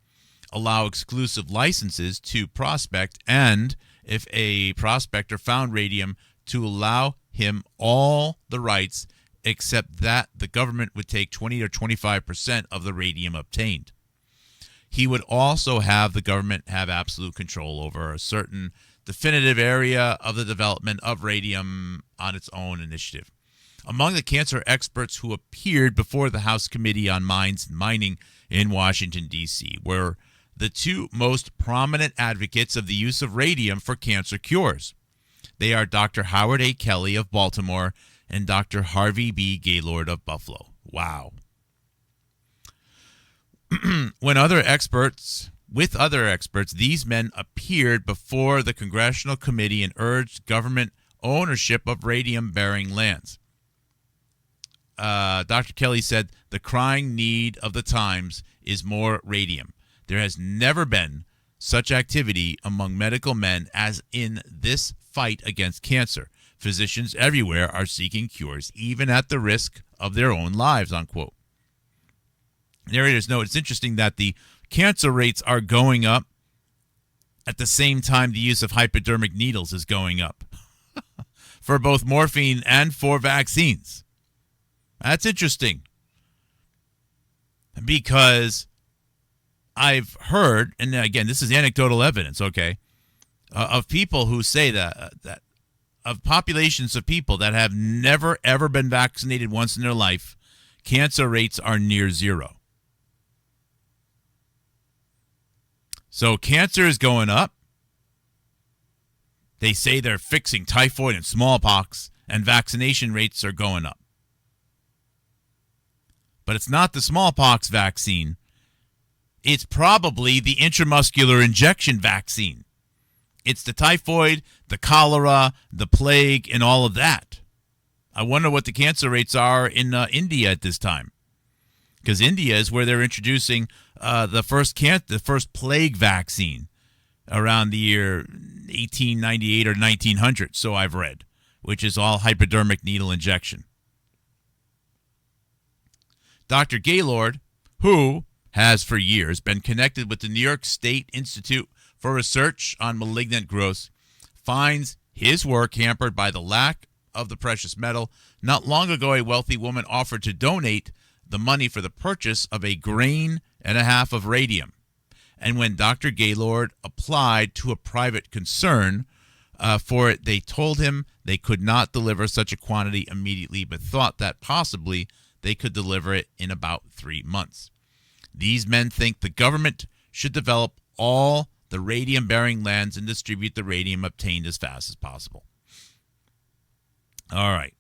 allow exclusive licenses to prospect, and, if a prospector found radium, to allow him all the rights except that the government would take 20 or 25% of the radium obtained. He would also have the government have absolute control over a certain definitive area of the development of radium on its own initiative. Among the cancer experts who appeared before the House Committee on Mines and Mining in Washington, D.C., were the two most prominent advocates of the use of radium for cancer cures. They are Dr. Howard A. Kelly of Baltimore and Dr. Harvey B. Gaylord of Buffalo. Wow. With other experts, these men appeared before the Congressional Committee and urged government ownership of radium-bearing lands. Dr. Kelly said, the crying need of the times is more radium. There has never been such activity among medical men as in this fight against cancer. Physicians everywhere are seeking cures, even at the risk of their own lives, unquote. Narrators note it's interesting that the cancer rates are going up at the same time the use of hypodermic needles is going up for both morphine and for vaccines. That's interesting because I've heard, and again, this is anecdotal evidence, okay, of people who say that of populations of people that have never, ever been vaccinated once in their life, cancer rates are near zero. So cancer is going up. They say they're fixing typhoid and smallpox, and vaccination rates are going up. But it's not the smallpox vaccine. It's probably the intramuscular injection vaccine. It's the typhoid, the cholera, the plague, and all of that. I wonder what the cancer rates are in India at this time. Because India is where they're introducing the first plague vaccine around the year 1898 or 1900, so I've read, which is all hypodermic needle injection. Dr. Gaylord, who has for years been connected with the New York State Institute for Research on Malignant Growths, finds his work hampered by the lack of the precious metal. Not long ago, a wealthy woman offered to donate the money for the purchase of 1.5 grains of radium. And when Dr. Gaylord applied to a private concern for it, they told him they could not deliver such a quantity immediately, but thought that possibly they could deliver it in about 3 months. These men think the government should develop all the radium-bearing lands and distribute the radium obtained as fast as possible. All right.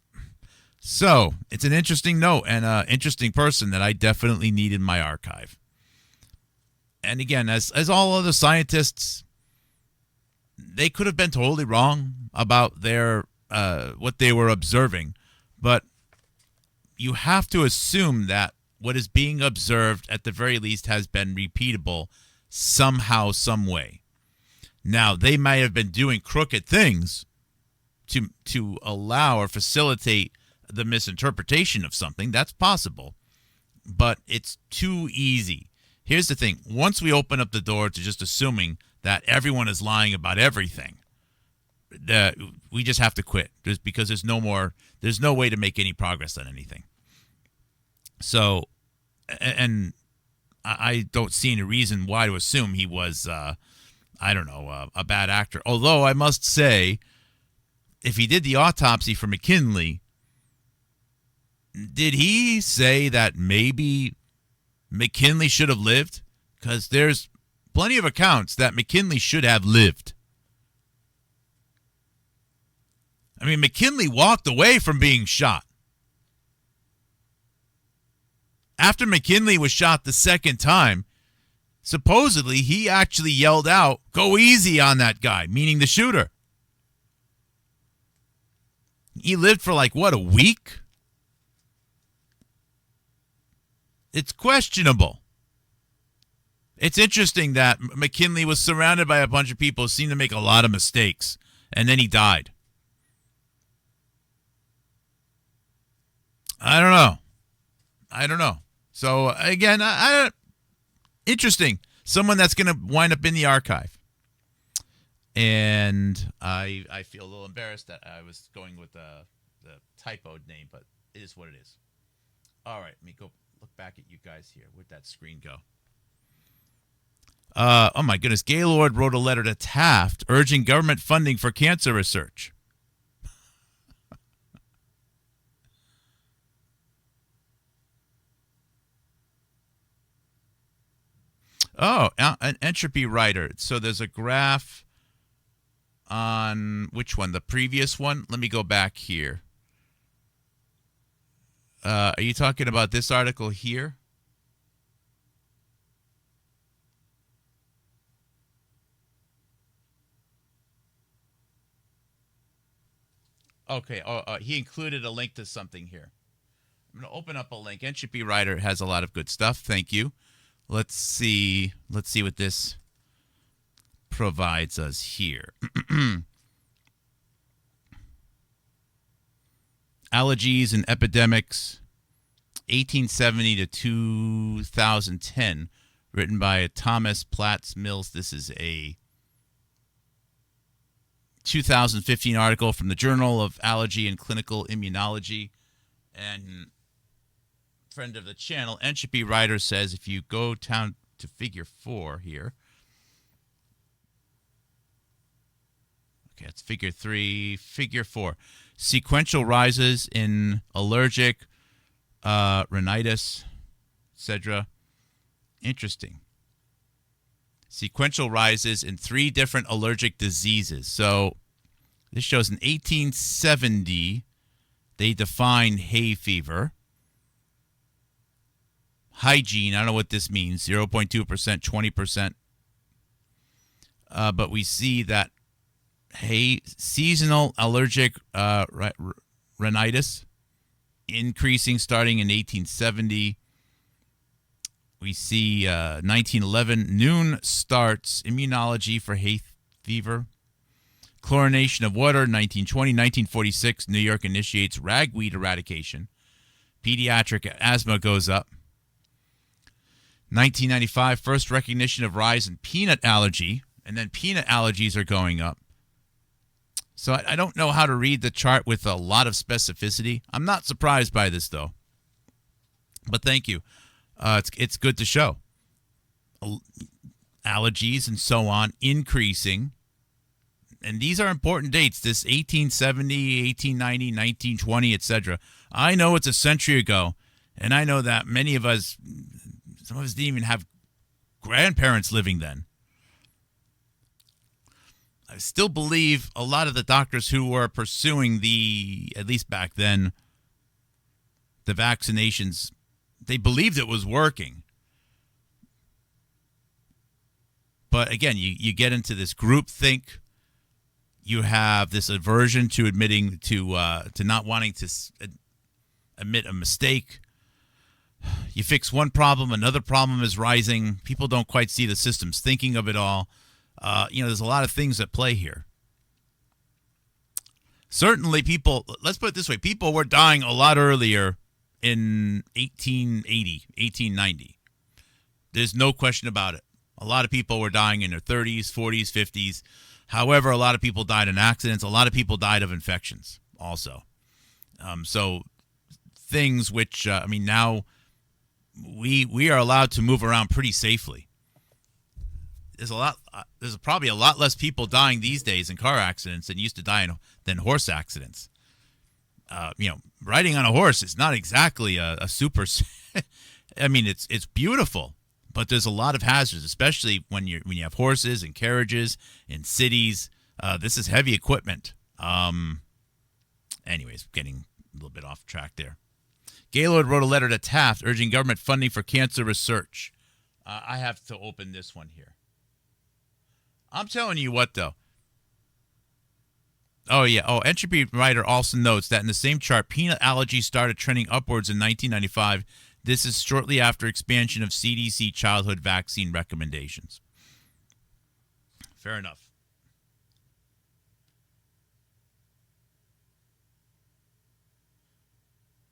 So it's an interesting note and an interesting person that I definitely need in my archive. And again, as all other scientists, they could have been totally wrong about their what they were observing, but you have to assume that what is being observed at the very least has been repeatable somehow, some way. Now, they might have been doing crooked things to allow or facilitate the misinterpretation of something. That's possible, but it's too easy. Here's the thing. Once we open up the door to just assuming that everyone is lying about everything, we just have to quit, just because there's no way to make any progress on anything. So, and I don't see any reason why to assume he was, I don't know, a bad actor. Although I must say, if he did the autopsy for McKinley, did he say that maybe McKinley should have lived? Because there's plenty of accounts that McKinley should have lived. I mean, McKinley walked away from being shot. After McKinley was shot the second time, supposedly he actually yelled out, "Go easy on that guy," meaning the shooter. He lived for a week? It's questionable. It's interesting that McKinley was surrounded by a bunch of people who seemed to make a lot of mistakes, and then he died. I don't know. So, again, interesting. Someone that's going to wind up in the archive. And I feel a little embarrassed that I was going with the typoed name, but it is what it is. All right, let me go look back at you guys here. Where'd that screen go? Oh, my goodness. Gaylord wrote a letter to Taft urging government funding for cancer research. Oh, an entropy writer. So there's a graph on which one? The previous one? Let me go back here. Are you talking about this article here? Okay. He included a link to something here. I'm going to open up a link. Entropy Writer has a lot of good stuff. Thank you. Let's see what this provides us here. Allergies and Epidemics, 1870 to 2010, written by Thomas Platts Mills. This is a 2015 article from the Journal of Allergy and Clinical Immunology. And friend of the channel, Entropy Writer, says if you go down to figure 4 here. Okay, it's figure 3, figure 4. Sequential rises in allergic rhinitis, etc. Interesting. Sequential rises in 3 different allergic diseases. So this shows in 1870, they defined hay fever. Hygiene, I don't know what this means, 0.2%, 20%. But we see that seasonal allergic rhinitis increasing starting in 1870. We see 1911, noon starts immunology for hay fever. Chlorination of water, 1920. 1946, New York initiates ragweed eradication. Pediatric asthma goes up. 1995, first recognition of rise in peanut allergy, and then peanut allergies are going up. So I don't know how to read the chart with a lot of specificity. I'm not surprised by this, though. But thank you. It's good to show. Allergies and so on increasing. And these are important dates, this 1870, 1890, 1920, etc. I know it's a century ago, and I know that many of us, some of us didn't even have grandparents living then. I still believe a lot of the doctors who were pursuing at least back then, the vaccinations, they believed it was working. But again, you get into this group think. You have this aversion to admitting to not wanting to admit a mistake. You fix one problem, another problem is rising. People don't quite see the systems thinking of it all. There's a lot of things at play here. Certainly people, let's put it this way, people were dying a lot earlier in 1880, 1890. There's no question about it. A lot of people were dying in their 30s, 40s, 50s. However, a lot of people died in accidents. A lot of people died of infections also. So things which, now we are allowed to move around pretty safely. There's probably a lot less people dying these days in car accidents than used to die than horse accidents. Riding on a horse is not exactly a super. I mean, it's beautiful, but there's a lot of hazards, especially when you have horses and carriages in cities. This is heavy equipment. Anyways, getting a little bit off track there. Gaylord wrote a letter to Taft urging government funding for cancer research. I have to open this one here. I'm telling you what, though. Oh, yeah. Oh, Entropy writer also notes that in the same chart, peanut allergies started trending upwards in 1995. This is shortly after expansion of CDC childhood vaccine recommendations. Fair enough.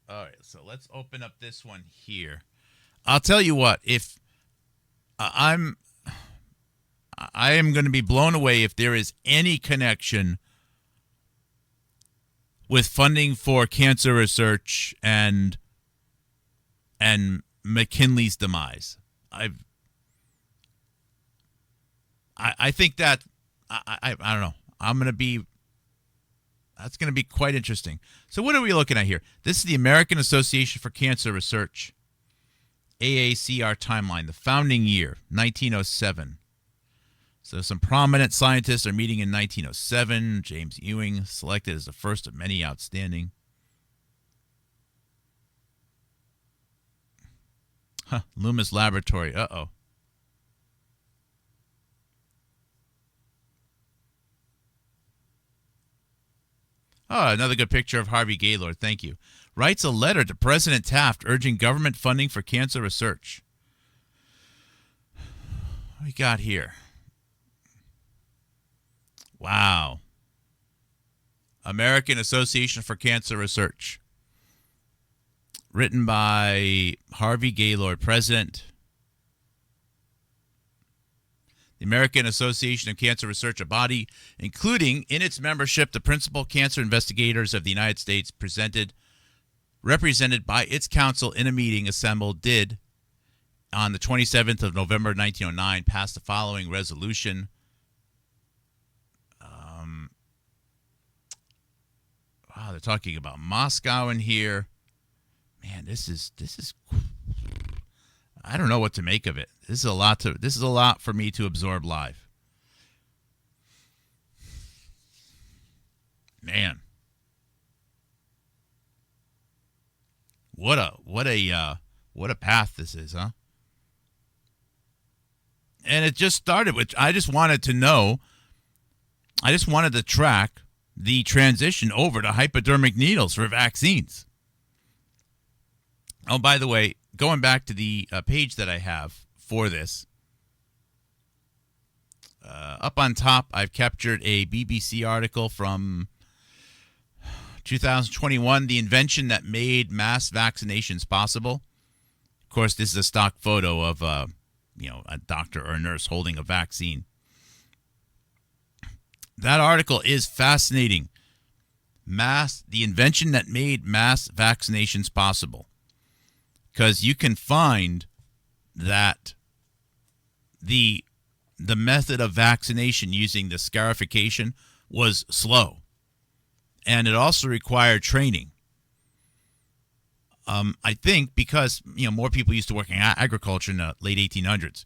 All right, so let's open up this one here. I'll tell you what, if I am going to be blown away if there is any connection with funding for cancer research and McKinley's demise. I think that I don't know. That's going to be quite interesting. So what are we looking at here? This is the American Association for Cancer Research, AACR timeline, the founding year, 1907. So some prominent scientists are meeting in 1907. James Ewing selected as the first of many outstanding. Loomis Laboratory. Uh-oh. Oh, another good picture of Harvey Gaylord. Thank you. Writes a letter to President Taft urging government funding for cancer research. What we got here? Wow. American Association for Cancer Research. Written by Harvey Gaylord, President. The American Association of Cancer Research, a body including in its membership the principal cancer investigators of the United States, represented by its council in a meeting assembled, did on the 27th of November 1909 pass the following resolution. Wow, they're talking about Moscow in here. Man, this is I don't know what to make of it. This is a lot for me to absorb live. Man. What a path this is, huh? And it just started with I just wanted to track the transition over to hypodermic needles for vaccines. Oh, by the way, going back to the page that I have for this, up on top, I've captured a BBC article from 2021, the invention that made mass vaccinations possible. Of course, this is a stock photo of a doctor or a nurse holding a vaccine. That article is fascinating. The invention that made mass vaccinations possible. Because you can find that the method of vaccination using the scarification was slow. And it also required training. I think because more people used to work in agriculture in the late 1800s,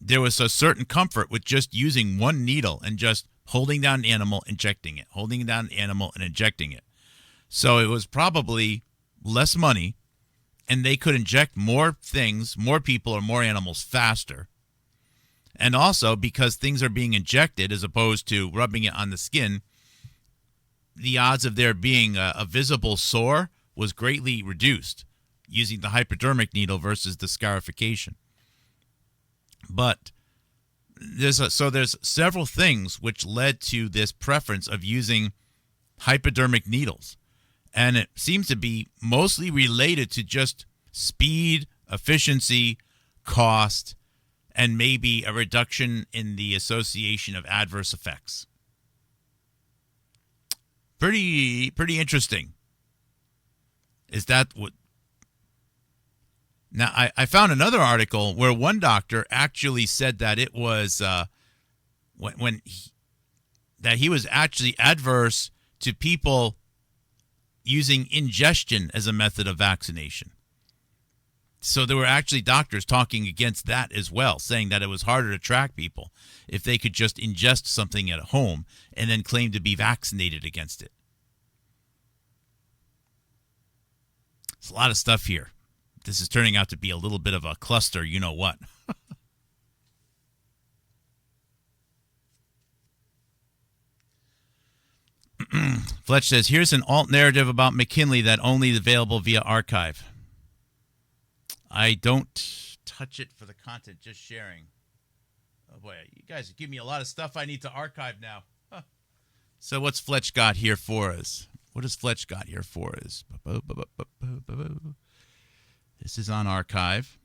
there was a certain comfort with just using one needle and just holding down an animal, injecting it, holding down an animal and injecting it. So it was probably less money, and they could inject more things, more people, or more animals faster. And also because things are being injected as opposed to rubbing it on the skin, the odds of there being a visible sore was greatly reduced using the hypodermic needle versus the scarification. But there's several things which led to this preference of using hypodermic needles. And it seems to be mostly related to just speed, efficiency, cost, and maybe a reduction in the association of adverse effects. Pretty interesting. Is that what? Now, I found another article where one doctor actually said that it was that he was actually adverse to people using ingestion as a method of vaccination. So there were actually doctors talking against that as well, saying that it was harder to track people if they could just ingest something at home and then claim to be vaccinated against it. It's a lot of stuff here. This is turning out to be a little bit of a cluster, you know what. Fletch says, here's an alt narrative about McKinley that only is available via archive. I don't touch it for the content, just sharing. Oh boy, you guys give me a lot of stuff I need to archive now. Huh. So what's Fletch got here for us? What has Fletch got here for us? This is on archive.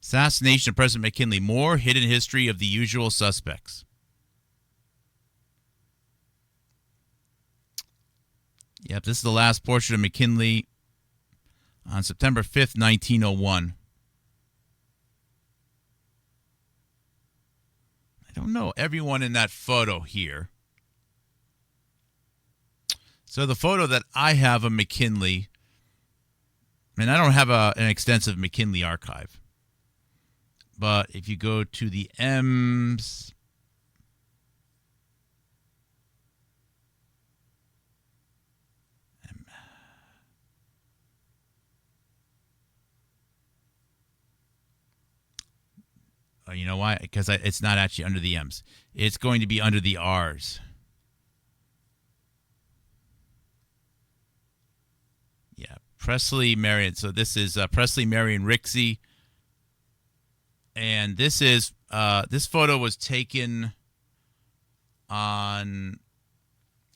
Assassination of President McKinley. More hidden history of the usual suspects. Yep, this is the last portrait of McKinley on September 5th, 1901. I don't know everyone in that photo here. So the photo that I have of McKinley, and I don't have an extensive McKinley archive, but if you go to the M's, you know why? Because it's not actually under the M's. It's going to be under the R's. Yeah, Presley, Marion. So this is Presley, Marion, Rixey. And this is this photo was taken on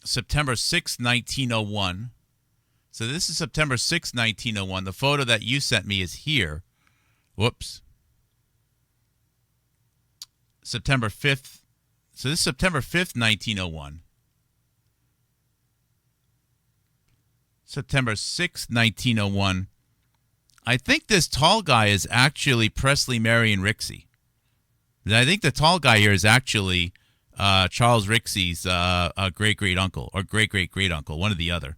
September 6, 1901. So this is September 6, 1901. The photo that you sent me is here. Whoops. September 5th. So this is September 5th, 1901. September 6th, 1901. I think this tall guy is actually Presley, Marion, Rixey. I think the tall guy here is actually Charles Rixey's great-great-uncle or great-great-great-uncle, one or the other.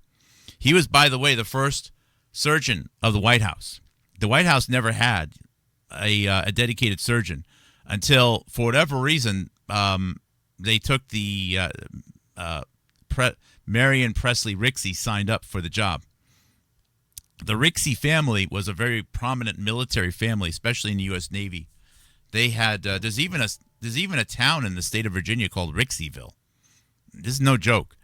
He was, by the way, the first surgeon of the White House. The White House never had a dedicated surgeon until, for whatever reason, they took the Marion Presley Rixey signed up for the job. The Rixey family was a very prominent military family, especially in the U.S. Navy. They had there's even a town in the state of Virginia called Rixeyville. This is no joke.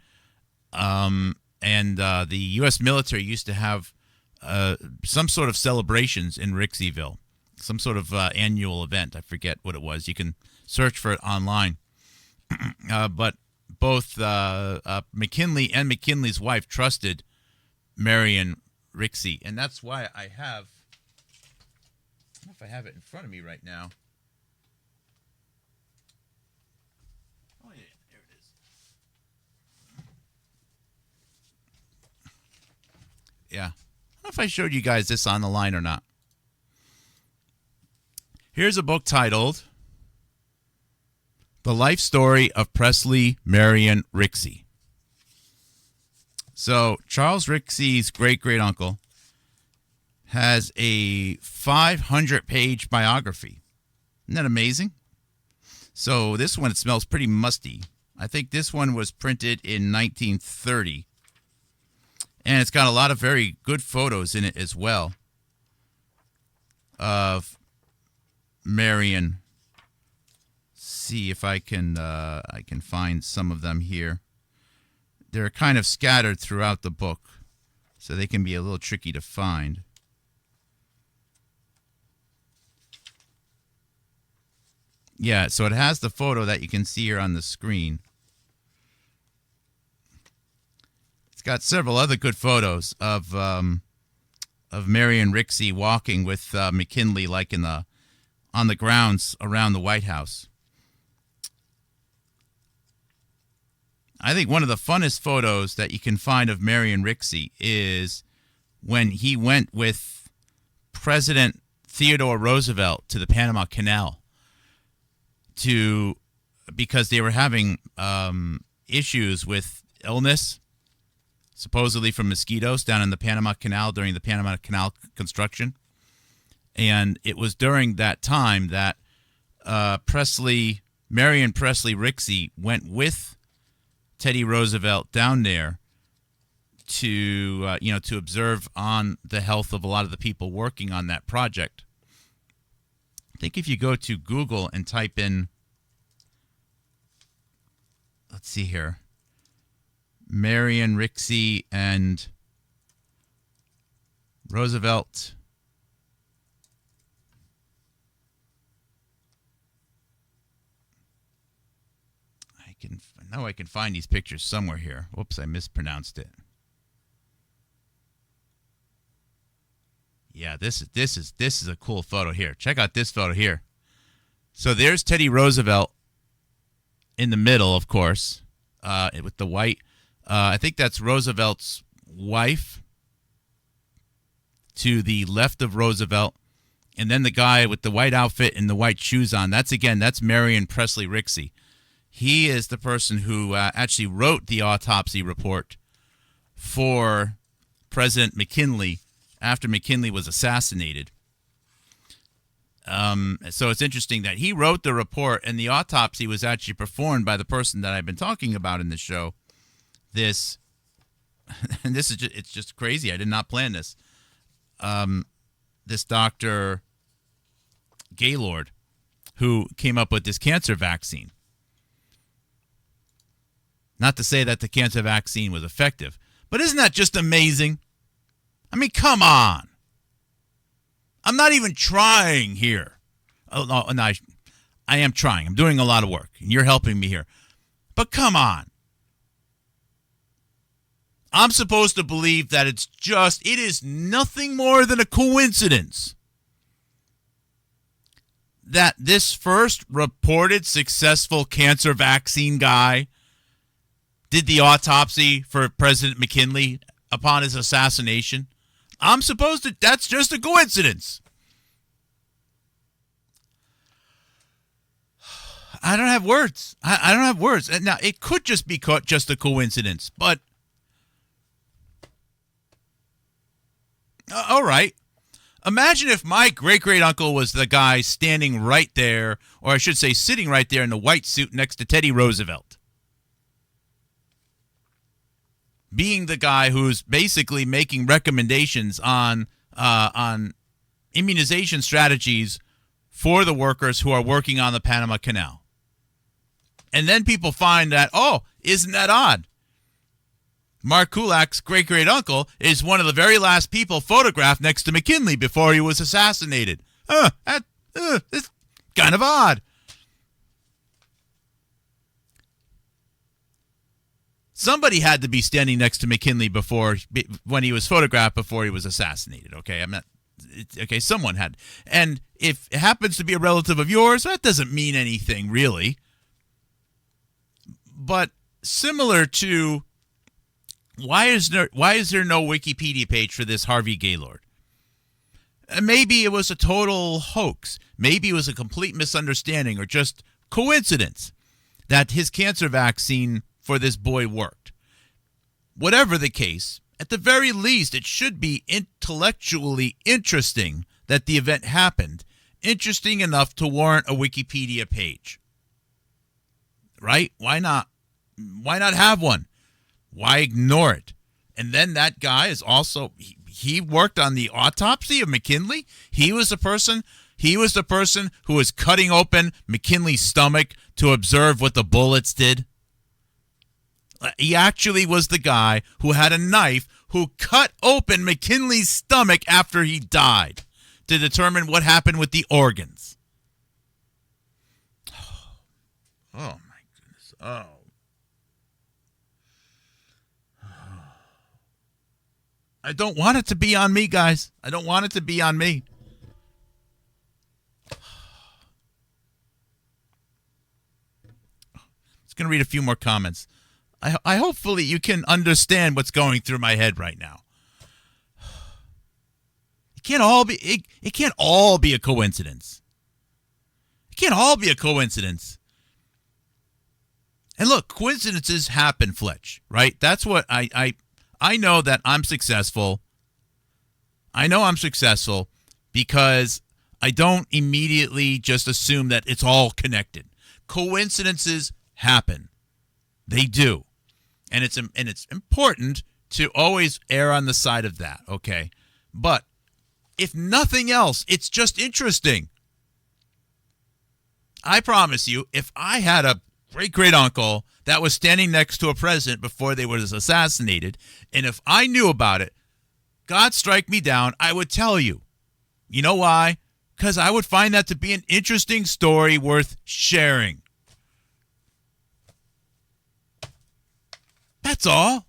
And the U.S. military used to have some sort of celebrations in Rixeyville, some sort of annual event. I forget what it was. You can search for it online. But both McKinley and McKinley's wife trusted Marion Rixey, and that's why I have. I don't know if I have it in front of me right now. Oh yeah, there it is. Yeah, I don't know if I showed you guys this on the line or not. Here's a book titled The Life Story of Presley Marion Rixey. So Charles Rixey's great-great-uncle has a 500-page biography. Isn't that amazing? So this one, it smells pretty musty. I think this one was printed in 1930. And it's got a lot of very good photos in it as well of Marion. See if I can find some of them here. They're kind of scattered throughout the book, so they can be a little tricky to find. Yeah, so it has the photo that you can see here on the screen. It's got several other good photos of Marion Rixey walking with McKinley, like on the grounds around the White House. I think one of the funnest photos that you can find of Marion Rixey is when he went with President Theodore Roosevelt to the Panama Canal because they were having issues with illness, supposedly from mosquitoes down in the Panama Canal during the Panama Canal construction. And it was during that time that Marion Presley Rixey went with Teddy Roosevelt down there to observe on the health of a lot of the people working on that project. I think if you go to Google and type in, let's see here, Marion Rixey and Roosevelt. I can find these pictures somewhere here. Whoops, I mispronounced it. Yeah, this is a cool photo here. Check out this photo here. So there's Teddy Roosevelt in the middle, of course, with the white. I think that's Roosevelt's wife to the left of Roosevelt. And then the guy with the white outfit and the white shoes on, that's Marion Presley Rixey. He is the person who actually wrote the autopsy report for President McKinley after McKinley was assassinated. So it's interesting that he wrote the report, and the autopsy was actually performed by the person that I've been talking about in the show. It's just crazy. I did not plan this. This Dr. Gaylord, who came up with this cancer vaccine. Not to say that the cancer vaccine was effective, but isn't that just amazing? I mean, come on. I'm not even trying here. Oh, no, I am trying. I'm doing a lot of work, and you're helping me here. But come on. I'm supposed to believe that it is nothing more than a coincidence that this first reported successful cancer vaccine guy did the autopsy for President McKinley upon his assassination. I'm supposed to, that's just a coincidence. I don't have words. I don't have words. Now, it could just be just a coincidence, but all right. Imagine if my great-great-uncle was the guy standing right there, or I should say sitting right there in the white suit next to Teddy Roosevelt. Being the guy who's basically making recommendations on immunization strategies for the workers who are working on the Panama Canal. And then people find that, oh, isn't that odd? Mark Kulak's great-great-uncle is one of the very last people photographed next to McKinley before he was assassinated. It's kind of odd. Somebody had to be standing next to McKinley when he was photographed before he was assassinated. Okay, someone had. And if it happens to be a relative of yours, that doesn't mean anything really. But similar to why is there no Wikipedia page for this Harvey Gaylord? Maybe it was a total hoax. Maybe it was a complete misunderstanding or just coincidence that his cancer vaccine for this boy worked. Whatever the case, at the very least, it should be intellectually interesting that the event happened. Interesting enough to warrant a Wikipedia page. Right? Why not? Why not have one? Why ignore it? And then that guy is also, he worked on the autopsy of McKinley. He was the person who was cutting open McKinley's stomach to observe what the bullets did. He actually was the guy who had a knife who cut open McKinley's stomach after he died to determine what happened with the organs. Oh my goodness. Oh. I don't want it to be on me, guys. I don't want it to be on me. Just going to read a few more comments. I hopefully you can understand what's going through my head right now. It can't all be a coincidence. It can't all be a coincidence. And look, coincidences happen, Fletch, right? That's what I know that I'm successful. I know I'm successful because I don't immediately just assume that it's all connected. Coincidences happen. They do. And it's important to always err on the side of that, okay? But if nothing else, it's just interesting. I promise you, if I had a great-great-uncle that was standing next to a president before they were assassinated, and if I knew about it, God strike me down, I would tell you. You know why? Because I would find that to be an interesting story worth sharing. That's all.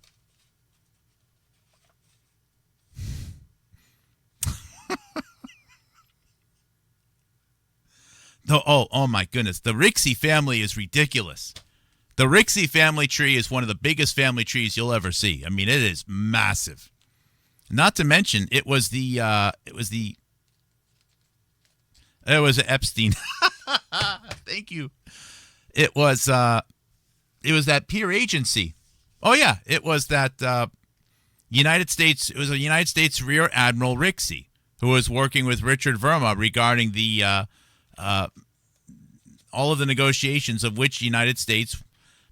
Oh my goodness. The Rixey family is ridiculous. The Rixey family tree is one of the biggest family trees you'll ever see. I mean, it is massive. Not to mention, it was Epstein. Thank you. It was that peer agency. Oh yeah, it was that United States. It was a United States Rear Admiral Rixey who was working with Richard Verma regarding the all of the negotiations of which United States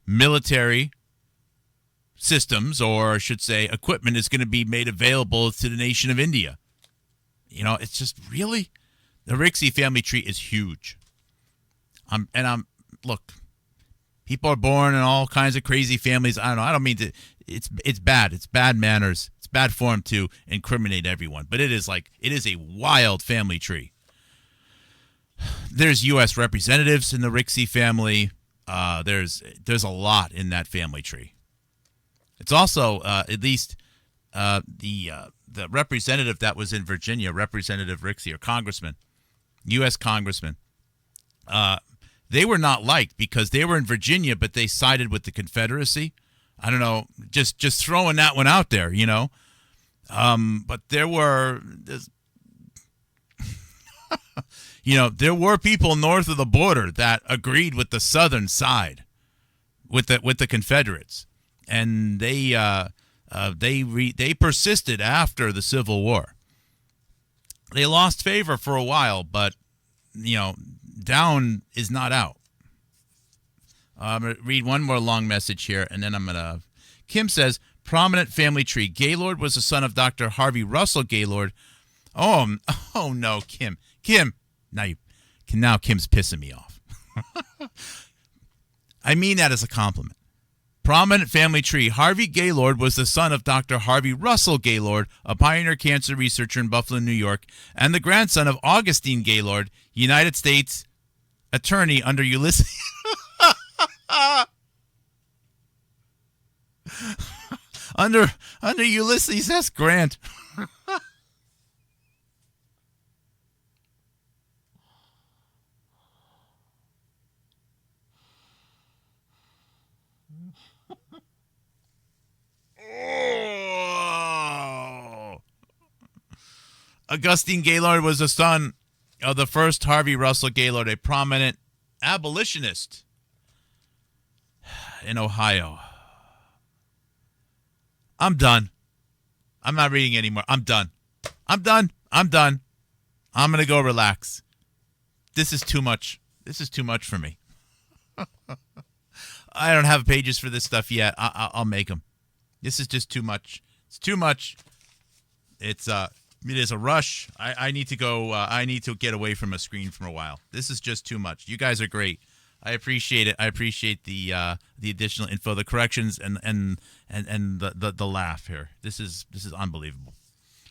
military systems, or I should say equipment, is going to be made available to the nation of India. You know, it's just really, the Rixey family tree is huge. Look, people are born in all kinds of crazy families. I don't know. I don't mean to. It's bad. It's bad manners. It's bad form to incriminate everyone. But it is a wild family tree. There's U.S. representatives in the Rixey family. There's a lot in that family tree. It's also at least the representative that was in Virginia, Representative Rixey, or congressman, U.S. congressman. They were not liked because they were in Virginia, but they sided with the Confederacy. I don't know, just throwing that one out there, you know. But there were people north of the border that agreed with the southern side, with the Confederates, and they persisted after the Civil War. They lost favor for a while, but down is not out. I'm going to read one more long message here, and then I'm going to... Kim says, prominent family tree. Gaylord was the son of Dr. Harvey Russell Gaylord. Oh no, Kim. Now Kim's pissing me off. I mean that as a compliment. Prominent family tree. Harvey Gaylord was the son of Dr. Harvey Russell Gaylord, a pioneer cancer researcher in Buffalo, New York, and the grandson of Augustine Gaylord, United States attorney under Ulysses. under Ulysses S. Grant. Augustine Gaylord was the son of the first Harvey Russell Gaylord, a prominent abolitionist in Ohio. I'm done. I'm not reading anymore. I'm done. I'm going to go relax. This is too much. This is too much for me. I don't have pages for this stuff yet. I'll make them. This is just too much. It's too much. It is a rush. I need to go. I need to get away from a screen for a while. This is just too much. You guys are great. I appreciate it. I appreciate the additional info, the corrections, and the laugh here. This is unbelievable.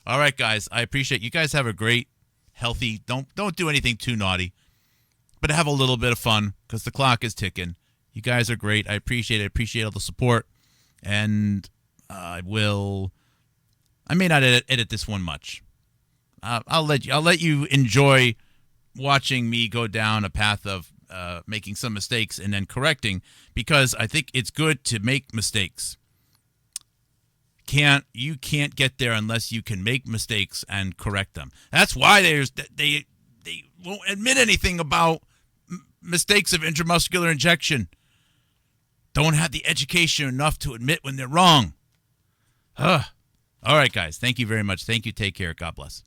All right, guys. I appreciate you guys. Have a great, healthy. Don't do anything too naughty, but have a little bit of fun because the clock is ticking. You guys are great. I appreciate it. I appreciate all the support, and I may not edit this one much. I'll let you enjoy watching me go down a path of making some mistakes and then correcting, because I think it's good to make mistakes. You can't get there unless you can make mistakes and correct them. That's why they won't admit anything about mistakes of intramuscular injection. Don't have the education enough to admit when they're wrong. All right, guys. Thank you very much. Thank you. Take care. God bless.